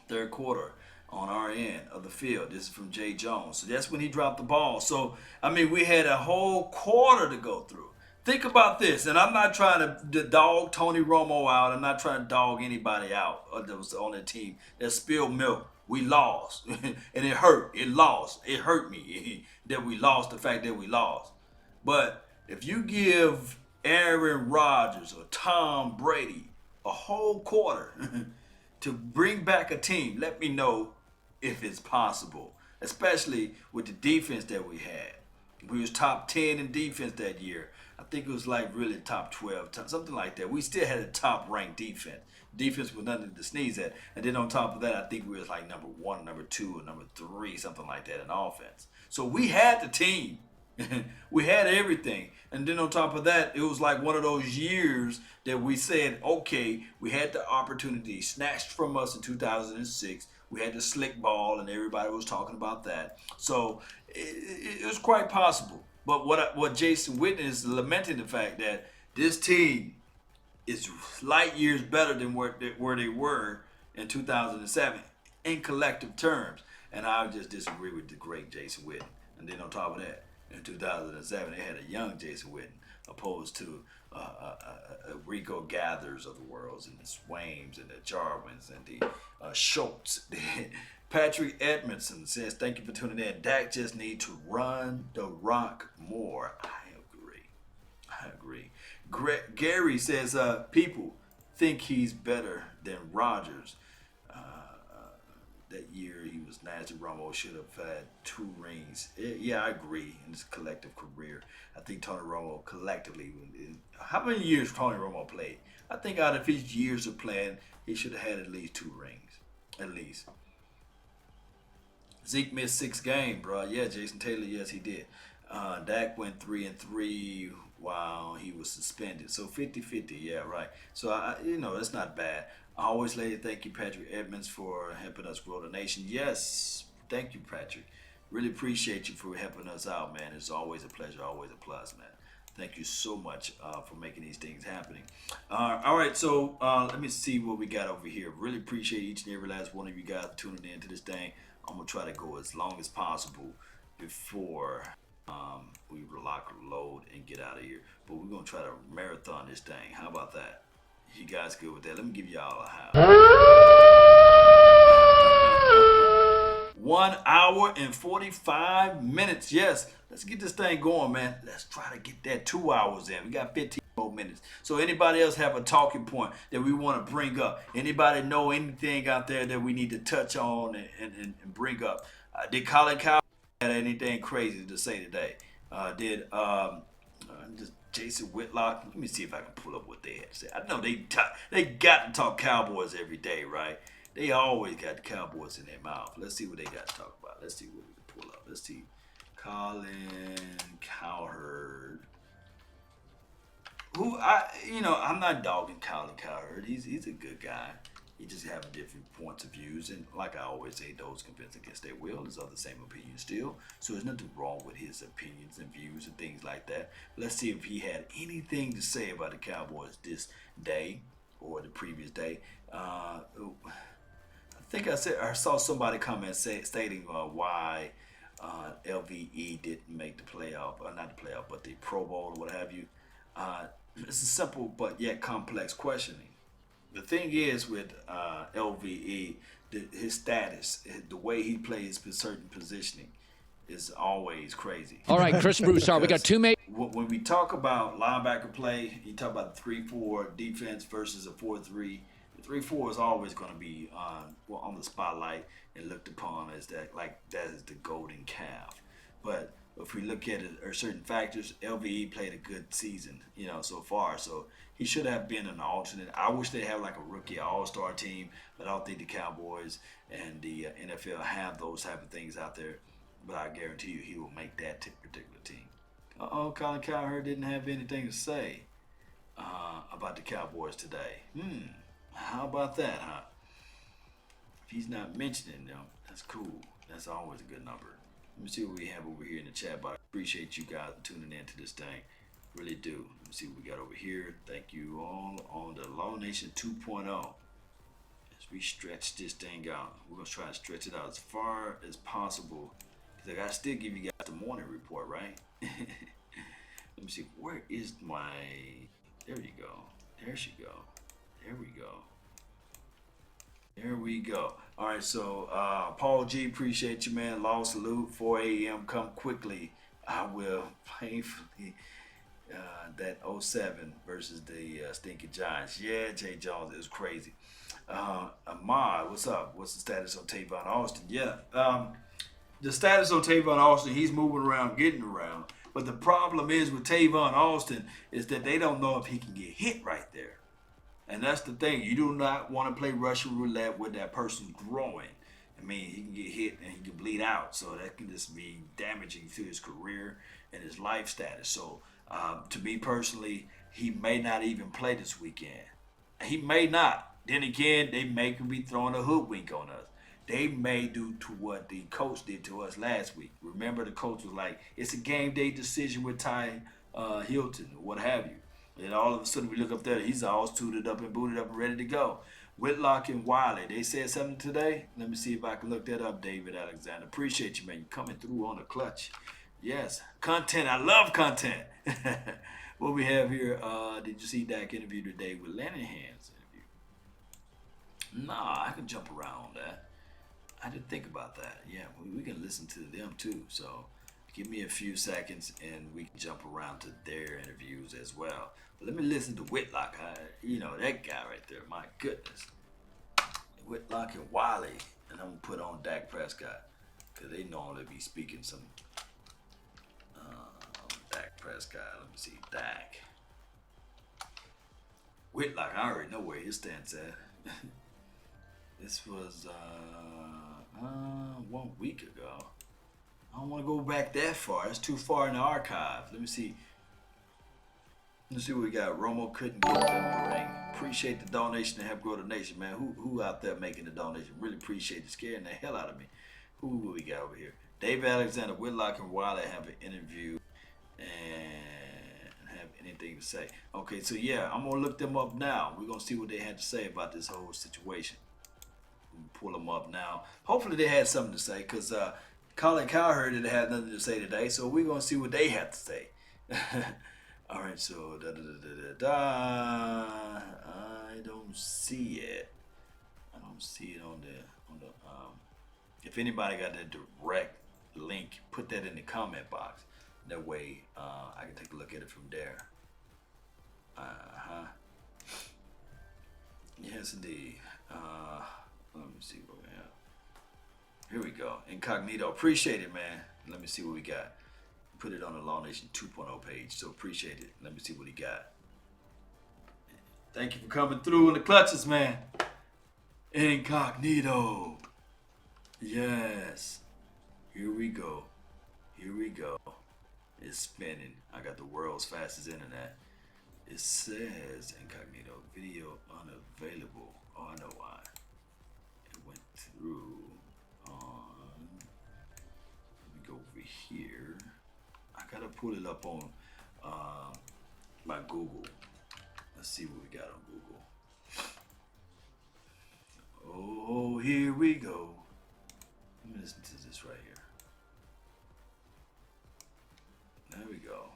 Third quarter on our end of the field. This is from Jay Jones. So that's when he dropped the ball. So, we had a whole quarter to go through. Think about this, and I'm not trying to dog Tony Romo out. I'm not trying to dog anybody out that was on the team that spilled milk. We lost, and it hurt. It hurt me that we lost, the fact that we lost. But if you give Aaron Rodgers or Tom Brady a whole quarter to bring back a team, let me know if it's possible, especially with the defense that we had. We was top 10 in defense that year. I think it was like really top 12, something like that. We still had a top-ranked defense. Defense was nothing to sneeze at. And then on top of that, I think we was like number 1, number 2, or number 3, something like that in offense. So we had the team. We had everything. And then on top of that, it was like one of those years that we said, okay, we had the opportunity snatched from us in 2006. We had the slick ball, and everybody was talking about that. So it was quite possible. But what Jason Witten is lamenting the fact that this team is light years better than where they were in 2007 in collective terms. And I just disagree with the great Jason Witten. And then on top of that, in 2007, they had a young Jason Witten opposed to Rico Gathers of the world, and the Swains and the Jarwins and the Schultz. Patrick Edmondson says, thank you for tuning in. Dak just need to run the rock more. I agree. Gary says, people, think he's better than Rodgers. That year he was nasty. Romo should have had 2 rings. Yeah, I agree. In his collective career, I think Tony Romo collectively. How many years Tony Romo played? I think out of his years of playing, he should have had at least 2 rings, at least. Zeke missed 6 games, bro. Yeah, Jason Taylor, yes, he did. Dak went 3-3 while he was suspended. So 50-50, yeah, right. So, that's not bad. I always like to thank you, Patrick Edmonds, for helping us grow the nation. Yes, thank you, Patrick. Really appreciate you for helping us out, man. It's always a pleasure, always a plus, man. Thank you so much for making these things happening. All right, so let me see what we got over here. Really appreciate each and every last one of you guys tuning in to this thing. I'm going to try to go as long as possible before we lock, load, and get out of here. But we're going to try to marathon this thing. How about that? You guys good with that? Let me give y'all a house. 1 hour and 45 minutes. Yes, let's get this thing going, man. Let's try to get that 2 hours in. We got 15 more minutes. So anybody else have a talking point that we want to bring up? Anybody know anything out there that we need to touch on and bring up? Did Colin Cowboys have anything crazy to say today? Did Jason Whitlock? Let me see if I can pull up what they had to say. I know they got to talk Cowboys every day, right? They always got the Cowboys in their mouth. Let's see what they got to talk about. Let's see what we can pull up. Let's see. Colin Cowherd. I'm not dogging Colin Cowherd. He's a good guy. He just having different points of views, and like I always say, those convinced against their will is of the same opinion still. So there's nothing wrong with his opinions and views and things like that. Let's see if he had anything to say about the Cowboys this day or the previous day. I think I saw somebody comment stating why LVE didn't make the playoff, or not the playoff, but the Pro Bowl or what have you. It's a simple but yet complex questioning. The thing is with LVE, his status, the way he plays certain positioning is always crazy. All right, Chris Broussard, we got 2 main. When we talk about linebacker play, you talk about the 3-4 defense versus a 4-3. The 3-4 is always going to be on the spotlight and looked upon as that is the golden calf. But if we look at it, or certain factors, LVE played a good season, so far. So he should have been an alternate. I wish they had like a rookie all-star team, but I don't think the Cowboys and the NFL have those type of things out there. But I guarantee you he will make that particular team. Colin Cowherd didn't have anything to say about the Cowboys today. How about that, huh? If he's not mentioning them, that's cool. That's always a good number. Let me see what we have over here in the chat box. Appreciate you guys tuning in to this thing. Really do. Let me see what we got over here. Thank you all on the Law Nation 2.0. As we stretch this thing out, we're going to try to stretch it out as far as possible. Because I got to still give you guys the morning report, right? Let me see. Where is my... There you go. There she go. There we go. There we go. All right, so Paul G, appreciate you, man. Law salute, 4 a.m. Come quickly. I will painfully. That 07 versus the Stinky Giants. Yeah, Jay Jones, it was crazy. Ahmad, what's up? What's the status on Tavon Austin? Yeah, the status on Tavon Austin, he's moving around, getting around. But the problem is with Tavon Austin is that they don't know if he can get hit right there. And that's the thing. You do not want to play Russian roulette with that person growing. I mean, he can get hit and he can bleed out. So that can just be damaging to his career and his life status. So to me personally, he may not even play this weekend. He may not. Then again, they may be throwing a hoodwink on us. They may do to what the coach did to us last week. Remember, the coach was like, it's a game day decision with Ty Hilton or what have you. And all of a sudden we look up there, he's all suited up and booted up and ready to go. Whitlock and Wiley, they said something today? Let me see if I can look that up, David Alexander. Appreciate you, man. You coming through on the clutch. Yes, content. I love content. What we have here, did you see Dak interview today with Lanahan's interview? Nah, I can jump around on that. I didn't think about that. Yeah, we can listen to them too. So Give me a few seconds and we can jump around to their interviews as well. But let me listen to Whitlock. That guy right there, my goodness. Whitlock and Wiley. And I'm going to put on Dak Prescott because they normally be speaking some Dak Prescott. Let me see, Dak. Whitlock, I already know where his stance at. This was 1 week ago. I don't want to go back that far. It's too far in the archive. Let me see. Let's see what we got. Romo couldn't get it in the ring. Appreciate the donation to help grow the nation, man. Who out there making the donation? Really appreciate it. Scaring the hell out of me. Who we got over here? Dave Alexander, Whitlock, and Wiley have an interview and have anything to say. Okay, so yeah, I'm gonna look them up now. We're gonna see what they had to say about this whole situation. Pull them up now. Hopefully they had something to say, because Colin Cowherd didn't have nothing to say today, so we're gonna see what they have to say. All right, so I don't see it. I don't see it on the if anybody got that direct link, put that in the comment box. That way I can take a look at it from there. Yes, indeed. Let me see what we have. Here we go. Incognito. Appreciate it, man. Let me see what we got. Put it on the Law Nation 2.0 page. So appreciate it. Let me see what he got. Thank you for coming through in the clutches, man. Incognito. Yes. Here we go. Here we go. It's spinning. I got the world's fastest internet. It says Incognito. Video unavailable. Oh, I know why. It went through on. Let me go over here. I gotta pull it up on my Google. Let's see what we got on Google. Oh, here we go. Let me listen to this right here. There we go.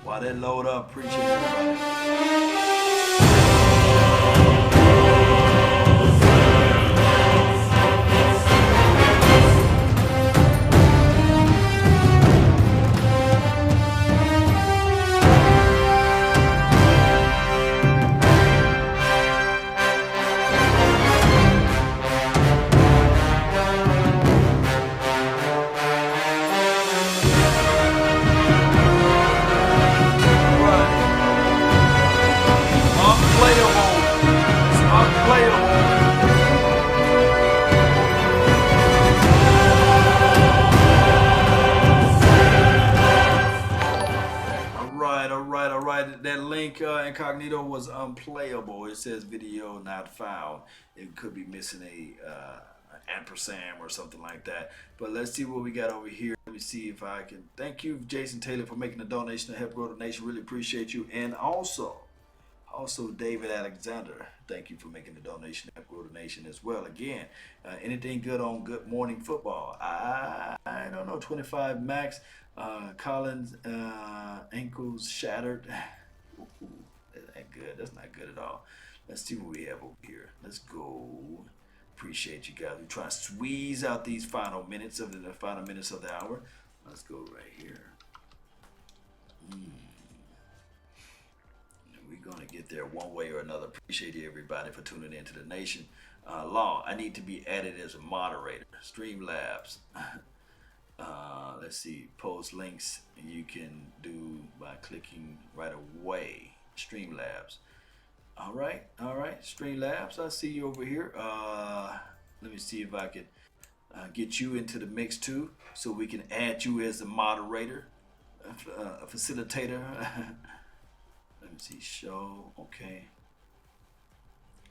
While that load up, appreciate everybody. That link, Incognito, was unplayable. It says video not found. It could be missing an ampersand or something like that. But let's see what we got over here. Let me see if I can. Thank you, Jason Taylor, for making a donation to help grow the nation. Really appreciate you. And also David Alexander, thank you for making the donation to help grow the nation as well. Again, anything good on Good Morning Football? I don't know. 25 max. Collins ankles shattered. Ooh, that ain't good. That's not good at all. Let's see what we have over here. Let's go. Appreciate you guys. We're trying to squeeze out these final minutes of the hour. Let's go right here. We're gonna get there one way or another. Appreciate you everybody for tuning in to the nation. Law, I need to be added as a moderator. Streamlabs. Let's see, post links you can do by clicking right away. Streamlabs. All right, Streamlabs, I see you over here. Let me see if I can get you into the mix too, so we can add you as a moderator, a facilitator. Let me see, show, okay.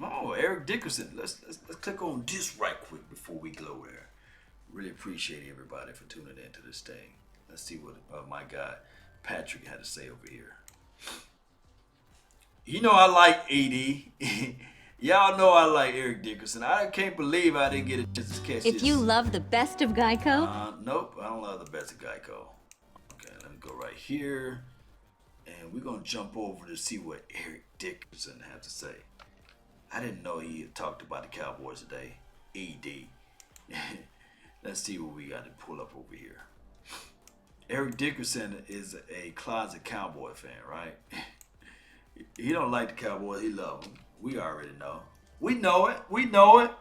Oh, Eric Dickerson. Let's click on this right quick before we go there. Really appreciate everybody for tuning in to this thing. Let's see what my guy Patrick had to say over here. You know I like AD. Y'all know I like Eric Dickerson. I can't believe I didn't get a chance to catch this. If you love the best of Geico? Nope, I don't love the best of Geico. Okay, let me go right here. And we're going to jump over to see what Eric Dickerson had to say. I didn't know he had talked about the Cowboys today. ED. Let's see what we got to pull up over here. Eric Dickerson is a closet Cowboy fan, right? He don't like the Cowboys. He love them. We already know. We know it. We know it.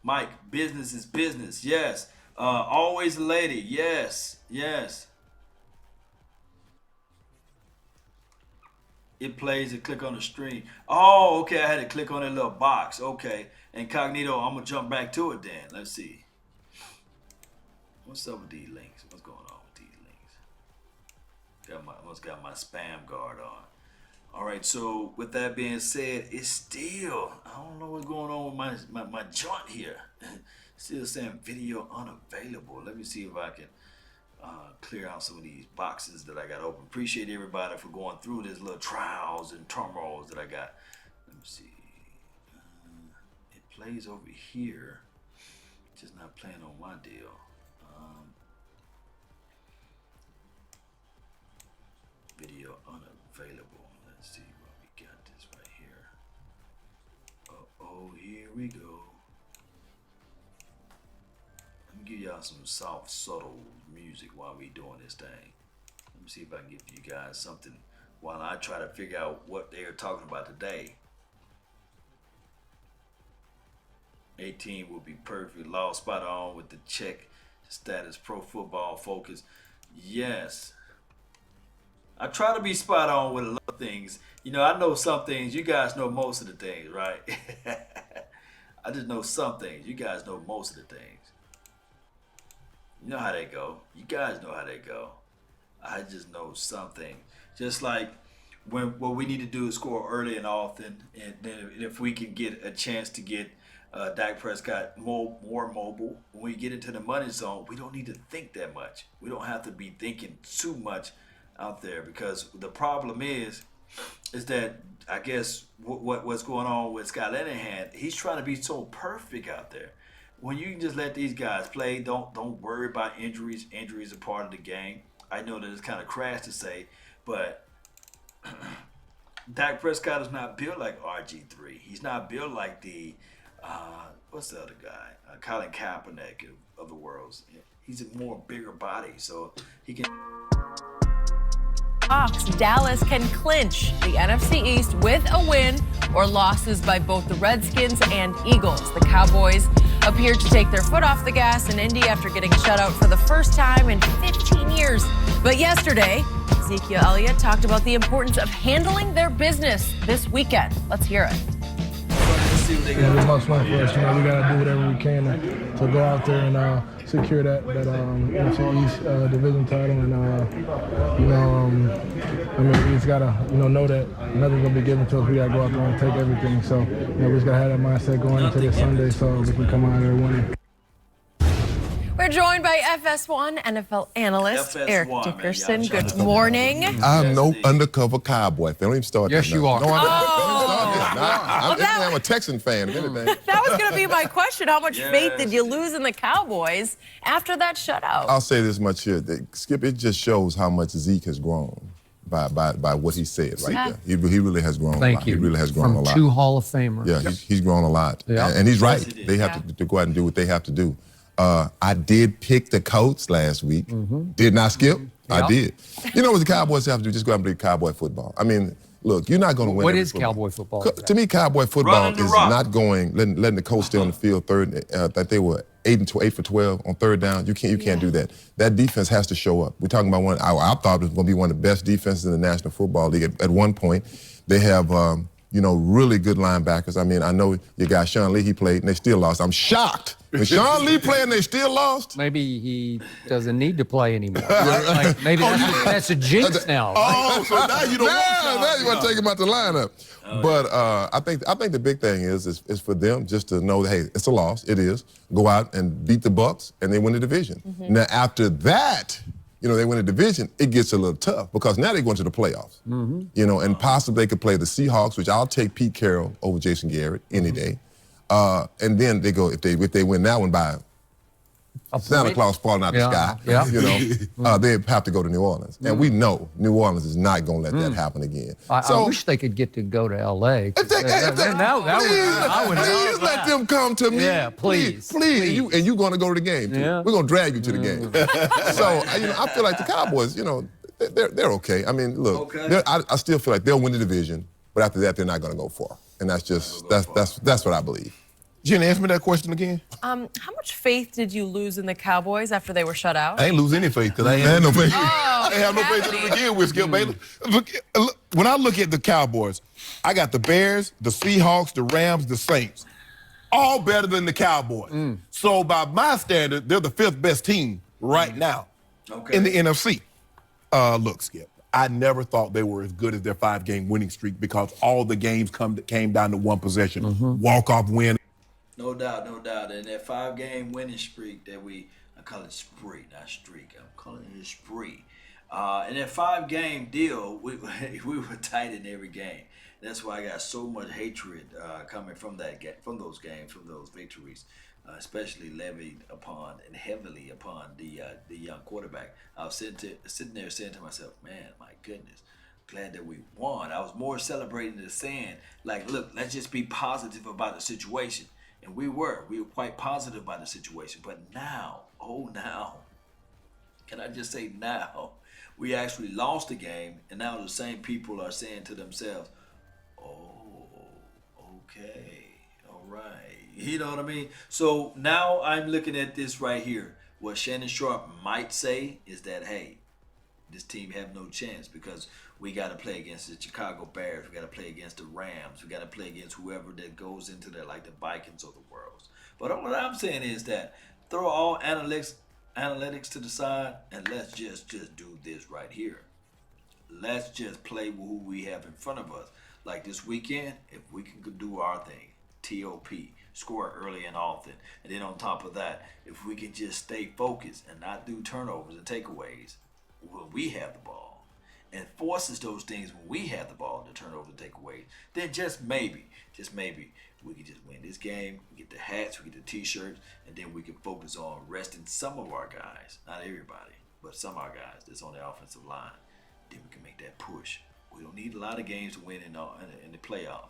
Mike, business is business. Yes. Always a lady. Yes. Yes. It plays and click on the stream. Oh, okay. I had to click on that little box. Okay. Incognito, I'm going to jump back to it then. Let's see. What's up with these links? What's going on with these links? Almost got my spam guard on. All right, so with that being said, it's still, I don't know what's going on with my joint here. Still saying video unavailable. Let me see if I can clear out some of these boxes that I got open. Appreciate everybody for going through this little trials and turmoils that I got. Let me see. It plays over here. Just not playing on my deal. Video unavailable. Let's see what we got this right here. Oh, here we go. Let me give y'all some soft, subtle music while we doing this thing. Let me see if I can give you guys something while I try to figure out what they are talking about today. 18 will be perfect. Law spot on with the check status, pro football focus. Yes. I try to be spot on with a lot of things. You know, I know some things. You guys know most of the things, right? I just know some things. You guys know most of the things. You know how they go. You guys know how they go. I just know something. Just like when what we need to do is score early and often, and then if we can get a chance to get Dak Prescott more mobile, when we get into the money zone, we don't need to think that much. We don't have to be thinking too much out there, because the problem is that I guess what's going on with Scott Linehan, he's trying to be so perfect out there. When you can just let these guys play, don't worry about injuries. Injuries are part of the game. I know that it's kind of crass to say, but Dak Prescott is not built like RG3. He's not built like the what's the other guy, Colin Kaepernick of the world. He's a more bigger body, so he can. Dallas can clinch the NFC East with a win or losses by both the Redskins and Eagles. The Cowboys appeared to take their foot off the gas in Indy after getting shut out for the first time in 15 years. But yesterday, Ezekiel Elliott talked about the importance of handling their business this weekend. Let's hear it. It's much fun for us. You know, we got to do whatever we can to go out there and secure that NFC East division title. And I mean, we just gotta know that nothing's gonna be given to us. We gotta go out there and take everything. So we just gotta have that mindset going into this Sunday, so we can come out there winning. We're joined by FS1 NFL analyst Eric Dickerson. Good morning. I'm no undercover Cowboy fan. Don't even start. Yes, you are. No, I'm a Texan fan. If anything. That was going to be my question. How much faith did you lose in the Cowboys after that shutout? I'll say this much here, Skip. It just shows how much Zeke has grown by what he said right there. He really has grown. Thank you. He really has grown a lot. From two Hall of Famers. Yeah, he's grown a lot. Yeah. And he's right. They have to go out and do what they have to do. I did pick the Colts last week. Didn't I, Skip? I did. You know what the Cowboys have to do? Just go out and play Cowboy football. I mean, look, you're not going to win. What is Cowboy football? To me, Cowboy football is not letting the Colts stay on the field third. That they were 8 for 12 on third down. You can't do that. That defense has to show up. We're talking about one. I thought it was going to be one of the best defenses in the National Football League. At one point, they have really good linebackers. I mean, I know your guy Sean Lee, he played, and they still lost. I'm shocked. When Sean Lee played and they still lost? Maybe he doesn't need to play anymore. Like maybe that's a jinx now. Oh, so now you don't now you want to take him out the lineup. But I think the big thing is for them just to know that, hey, it's a loss. It is. Go out and beat the Bucs, and they win the division. Now, after that, they win the division, it gets a little tough because now they're going to the playoffs. And possibly they could play the Seahawks, which I'll take Pete Carroll over Jason Garrett any day. And then they go, if they win that one by Santa Claus falling out the sky. Yeah. You know, they have to go to New Orleans. And we know New Orleans is not going to let that happen again. I wish they could get to go to L.A. I would please let them come to me. Yeah, please. Please. And you're going to go to the game, too. Yeah. We're going to drag you to the game. So, I feel like the Cowboys, they're okay. I mean, look, I still feel like they'll win the division, but after that, they're not going to go far. And that's what I believe. Jenny, answer me that question again. How much faith did you lose in the Cowboys after they were shut out? I ain't lose any faith because I ain't had no faith. I ain't have no faith in them to begin with, Skip Bayless. When I look at the Cowboys, I got the Bears, the Seahawks, the Rams, the Saints, all better than the Cowboys. So by my standard, they're the 5th best team right now in the NFC. Look, Skip, I never thought they were as good as their 5-game winning streak because all the games came down to one possession, walk-off win. No doubt, no doubt. And that 5-game winning streak that I call it spree, not streak. I'm calling it a spree. And that 5-game deal, we were tight in every game. That's why I got so much hatred coming from those games, from those victories, especially levied upon and heavily upon the young quarterback. I was sitting there saying to myself, man, my goodness, glad that we won. I was more celebrating than saying, like, look, let's just be positive about the situation. And we were quite positive about the situation. But now, can I just say now, we actually lost the game, and now the same people are saying to themselves, oh, okay, all right. You know what I mean? So now I'm looking at this right here. What Shannon Sharp might say is that, hey, this team have no chance because we got to play against the Chicago Bears. We got to play against the Rams. We got to play against whoever that goes into there, like the Vikings of the world. But what I'm saying is that throw all analytics to the side and let's just do this right here. Let's just play with who we have in front of us. Like this weekend, if we can do our thing, TOP, score early and often, and then on top of that, if we can just stay focused and not do turnovers and takeaways when we have the ball, and forces those things when we have the ball to turn over and take away, then just maybe, we can just win this game. We get the hats, we get the t-shirts, and then we can focus on resting some of our guys, not everybody, but some of our guys that's on the offensive line. Then we can make that push. We don't need a lot of games to win in the playoff.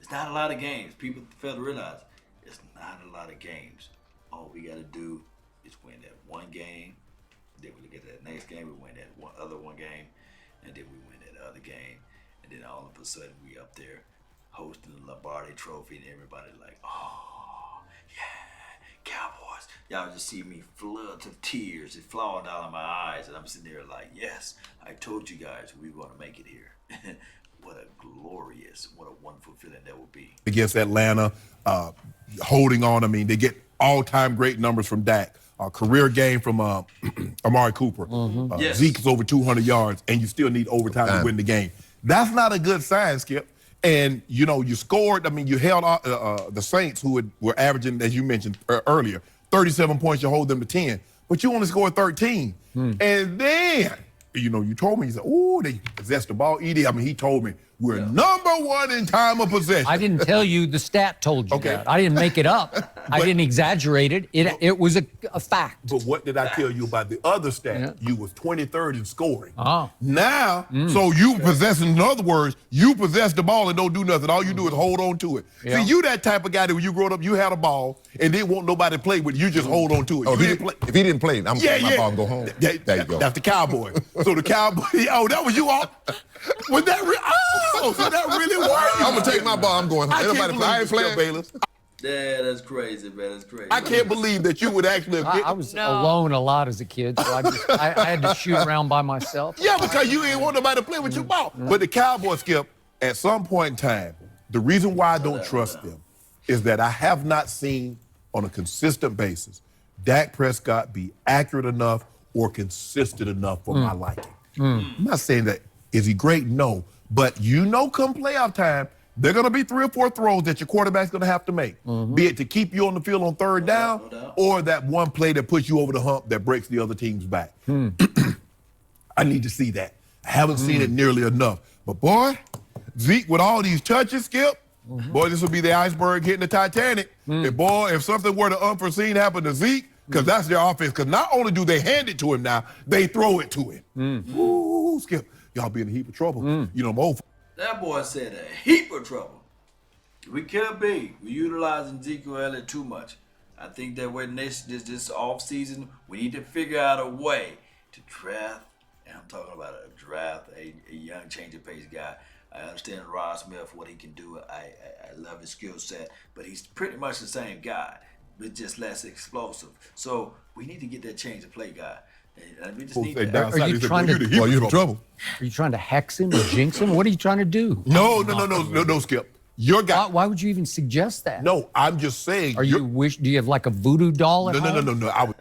It's not a lot of games. People fail to realize it's not a lot of games. All we got to do is win that one game. Then we look at that next game, we win that one game, and then we win that other game, and then all of a sudden we up there hosting the Lombardi Trophy, and everybody like, oh yeah, Cowboys. Y'all just see me floods of tears and flowing down my eyes, and I'm sitting there like, yes, I told you guys we were gonna make it here. What a wonderful feeling that would be. Against Atlanta, holding on. I mean, they get all-time great numbers from Dak. Career game from Amari Cooper. Yes. Zeke's over 200 yards, and you still need overtime to win the game. That's not a good sign, Skip. And, you scored. I mean, you held the Saints, who were averaging, as you mentioned earlier, 37 points. You hold them to 10. But you only scored 13. And then, you told me, you said, they possessed the ball. Edie, he told me, we're number 1 in time of possession. I didn't tell you, the stat told you that. I didn't make it up. I didn't exaggerate it. It was a fact. But what did I tell you about the other stat? You was 23rd in scoring. Oh. Now, so you possessing, in other words, you possess the ball and don't do nothing. All you do is hold on to it. Yeah. See, you that type of guy that when you growing up, you had a ball and didn't want nobody to play with you, just hold on to it. If he didn't play, I'm going to take my ball and go home. There you go. That's the Cowboy. So the Cowboy, that was you all? Was that real? Oh, so that really worked? I'm going to take my ball, I'm going home. I ain't playing. Bayless. Yeah, that's crazy, man. That's crazy. I can't believe that you would actually. I was alone a lot as a kid, so I had to shoot around by myself. Yeah, because you ain't want nobody to play with your ball. But the Cowboys, Skip, at some point in time, the reason why I don't trust them is that I have not seen on a consistent basis Dak Prescott be accurate enough or consistent enough for my liking. I'm not saying that. Is he great? No. But come playoff time, there are going to be 3 or 4 throws that your quarterback's going to have to make, be it to keep you on the field on third down or that one play that puts you over the hump that breaks the other team's back. I need to see that. I haven't seen it nearly enough. But, boy, Zeke with all these touches, Skip, boy, this will be the iceberg hitting the Titanic. If something were to unforeseen happen to Zeke, because that's their offense. Because not only do they hand it to him now, they throw it to him. Ooh, Skip, y'all be in a heap of trouble. You know, I'm old. That boy said a heap of trouble. We could be. We're utilizing Ezekiel Elliott too much. I think that we're this off season, we need to figure out a way to draft. And I'm talking about a draft, a young change of pace guy. I understand Rod Smith, what he can do. I love his skill set, but he's pretty much the same guy, but just less explosive. So we need to get that change of play guy. And we just need that. Are you trying to hex him or jinx him? What are you trying to do? No, Skip. Your guy. Why would you even suggest that? No, I'm just saying. Do you have like a voodoo doll at home? No. I would.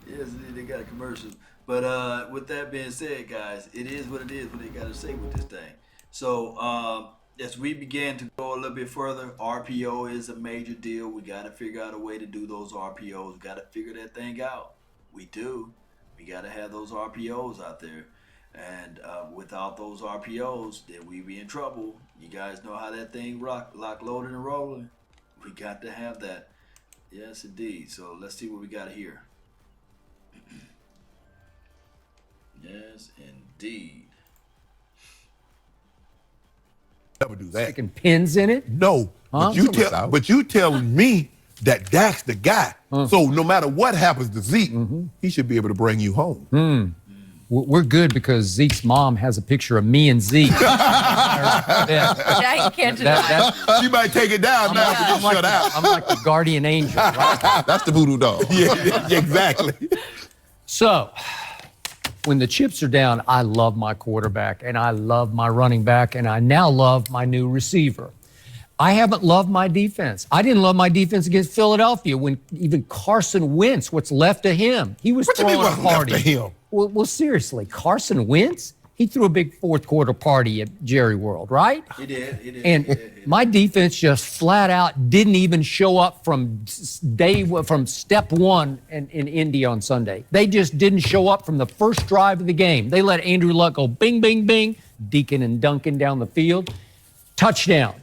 Yes, they got a commercial. But with that being said, guys, it is what they got to say with this thing. So as we begin to go a little bit further, RPO is a major deal. We got to figure out a way to do those RPOs. We got to figure that thing out. We do. We got to have those RPOs out there. And without those RPOs, then we be in trouble. You guys know how that thing lock, loaded, and rolling. We got to have that. Yes, indeed. So let's see what we got here. Yes, indeed. Never do that. Sticking pins in it? No. But you telling me that Dak's the guy. So no matter what happens to Zeke, he should be able to bring you home. We're good because Zeke's mom has a picture of me and Zeke. Yeah, you can't deny. She might take it down now if you shut out. I'm like the guardian angel, right? That's the voodoo doll. Yeah, exactly. So, when the chips are down, I love my quarterback, and I love my running back, and I now love my new receiver. I haven't loved my defense. I didn't love my defense against Philadelphia when even Carson Wentz, what's left of him, he was throwing a party. Left of him? Well, seriously, Carson Wentz, he threw a big fourth quarter party at Jerry World, right? He did. And my defense just flat out didn't even show up from step one in Indy on Sunday. They just didn't show up from the first drive of the game. They let Andrew Luck go bing, bing, bing, Deacon and Duncan down the field, touchdown.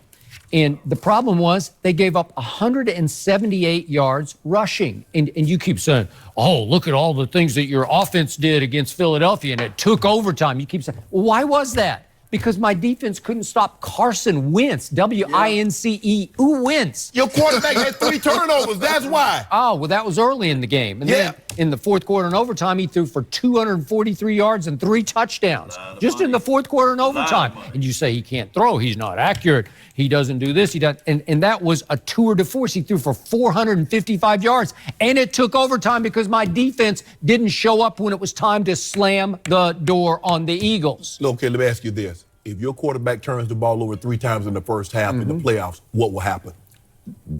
And the problem was they gave up 178 yards rushing. And you keep saying, oh, look at all the things that your offense did against Philadelphia, and it took overtime. You keep saying, well, why was that? Because my defense couldn't stop Carson Wentz, W-I-N-C-E, who Wentz. Your quarterback had 3 turnovers, that's why. Oh, well, that was early in the game. And then in the fourth quarter and overtime, he threw for 243 yards and 3 touchdowns. Just in the fourth quarter and overtime. And you say he can't throw, he's not accurate, he doesn't do this, he doesn't. And that was a tour de force. He threw for 455 yards. And it took overtime because my defense didn't show up when it was time to slam the door on the Eagles. Okay, let me ask you this. If your quarterback turns the ball over 3 times in the first half in the playoffs, what will happen?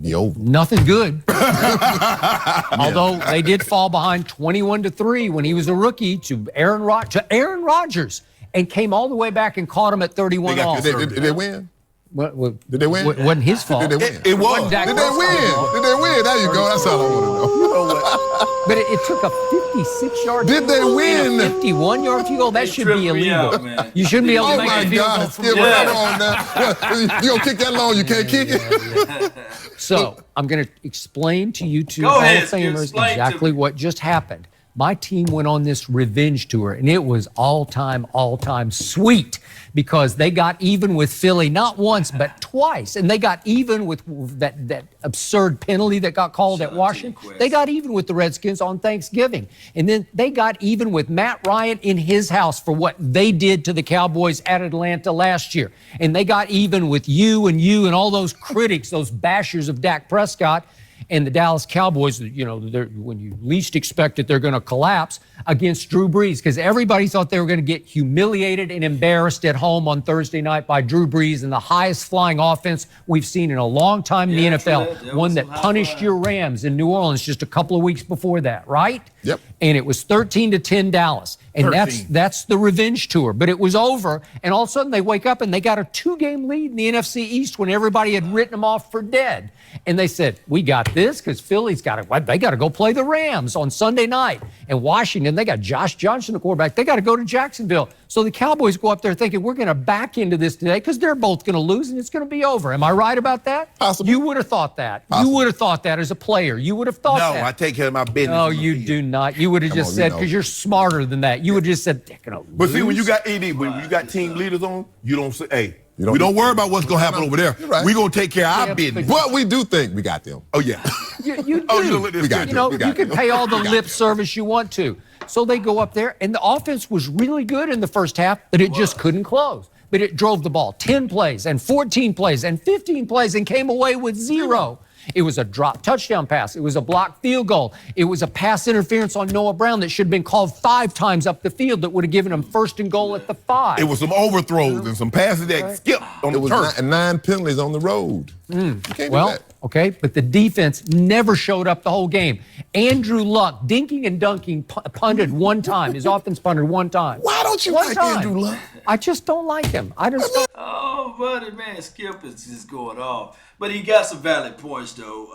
Be over. Nothing good. Although they did fall behind 21-3 when he was a rookie to Aaron Rodgers and came all the way back and caught him at 31-all. Did they win? Did they win? It wasn't his fault. Did they win? It was. Did they win? Did they win? There you go. That's all I want to know. You know what? But it took a 56-yard Did they win? 51-yard field goal. That should be illegal. You shouldn't be able to make a field goal from there. You gonna kick that long? You can't kick it. So I'm going to explain to you two Hall of Famers exactly what just happened. My team went on this revenge tour, and it was all-time sweet because they got even with Philly not once but twice, and they got even with that absurd penalty that got called at Washington. They got even with the Redskins on Thanksgiving, and then they got even with Matt Ryan in his house for what they did to the Cowboys at Atlanta last year, and they got even with you and all those critics, those bashers of Dak Prescott. And the Dallas Cowboys, you know, when you least expect it, they're going to collapse against Drew Brees because everybody thought they were going to get humiliated and embarrassed at home on Thursday night by Drew Brees and the highest flying offense we've seen in a long time in the NFL, one that punished your Rams in New Orleans just a couple of weeks before that, right? Yep. And it was 13-10 Dallas. And 13. that's the revenge tour. But it was over, and all of a sudden they wake up and they got a 2-game lead in the NFC East when everybody had written them off for dead. And they said, we got this because Philly's got to go play the Rams on Sunday night. And Washington, they got Josh Johnson, the quarterback. They got to go to Jacksonville. So the Cowboys go up there thinking we're going to back into this today because they're both going to lose and it's going to be over. Am I right about that? Possibly. You would have thought that. You would have thought that as a player. You would have thought that. No, I take care of my business. No, you do not. You would have just said, because you're smarter than that. You would have just said, they're going to lose. But see, when you got AD, when you got team leaders on, you don't say, hey, we don't worry about what's going to happen over there. Right. We're going to take care of our business. But we do think we got them. Oh, yeah. You do. Oh, you don't let this got You know, We got you can them. pay all the We got lip them. service you want to. So they go up there, and the offense was really good in the first half, but it just couldn't close. But it drove the ball 10 plays and 14 plays and 15 plays and came away with 0. It was a drop touchdown pass. It was a blocked field goal. It was a pass interference on Noah Brown that should have been called 5 times up the field that would have given him 1st and goal at the 5. It was some overthrows and some passes that skipped on It the was turf. 9 penalties on the road. You can't do Well, that. okay, but the defense never showed up the whole game. Andrew Luck, dinking and dunking, punted one time. His offense punted one time. Why don't you One like time. Andrew Luck? I just don't like him. I just don't. Oh, buddy, man, Skip is just going off. But he got some valid points, though.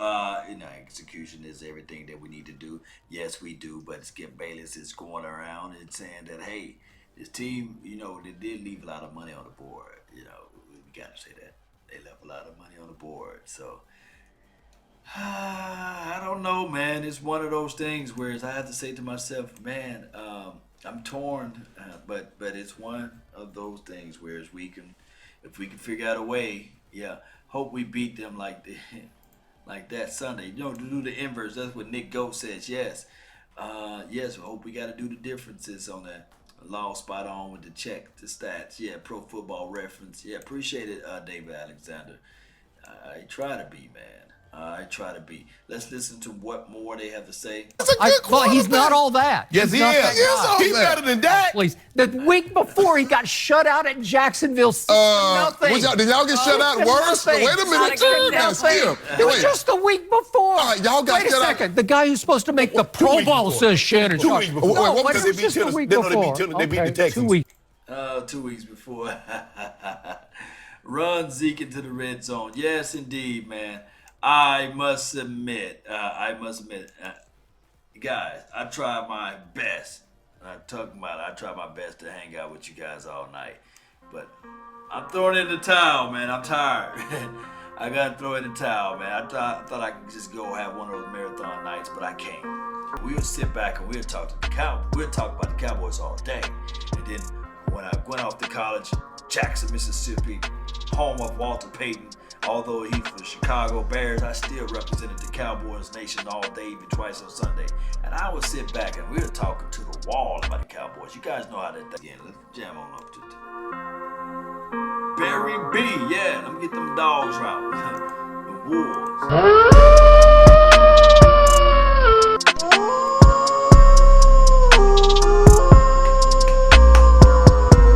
Execution is everything that we need to do. Yes, we do. But Skip Bayless is going around and saying that, hey, this team, they did leave a lot of money on the board. We got to say that. They left a lot of money on the board. So, I don't know, man. It's one of those things where I have to say to myself, man, I'm torn. But it's one of those things where if we can figure out a way, hope we beat them like that Sunday. To do the inverse. That's what Nick Goat says. Yes. Yes, I hope we got to do the differences on that. Law spot on with the check, the stats. Yeah, Pro Football Reference. Yeah, appreciate it, David Alexander. I try to be, man. I try to be. Let's listen to what more they have to say. Well, he's not all that. Yes, he not is. that guy. He's better than that. Please. The week before, he got shut out at Jacksonville. Nothing. Did y'all get shut out worse? Wait a minute. It was just the week before. All right, y'all got Wait a shut out. second. The guy who's supposed to make the Pro Bowl says shit. 2 weeks before. No, What it was was just the week before. They beat the Texans. 2 weeks. 2 weeks before. Run Zeke into the red zone. Yes, indeed, man. I must admit, guys, I tried my best. I tried my best to hang out with you guys all night. But I'm throwing in the towel, man. I'm tired. I got to throw in the towel, man. I thought I could just go have one of those marathon nights, but I can't. We'll sit back and we'll talk to the Cowboys. We'll talk about the Cowboys all day. And then when I went off to college, Jackson, Mississippi, home of Walter Payton, although he's for the Chicago Bears, I still represented the Cowboys nation all day, even twice on Sunday. And I would sit back and we were talking to the wall about the Cowboys. You guys know how that thing. Again, let's jam on up to it. Barry B, yeah, let me get them dogs out. The Wolves.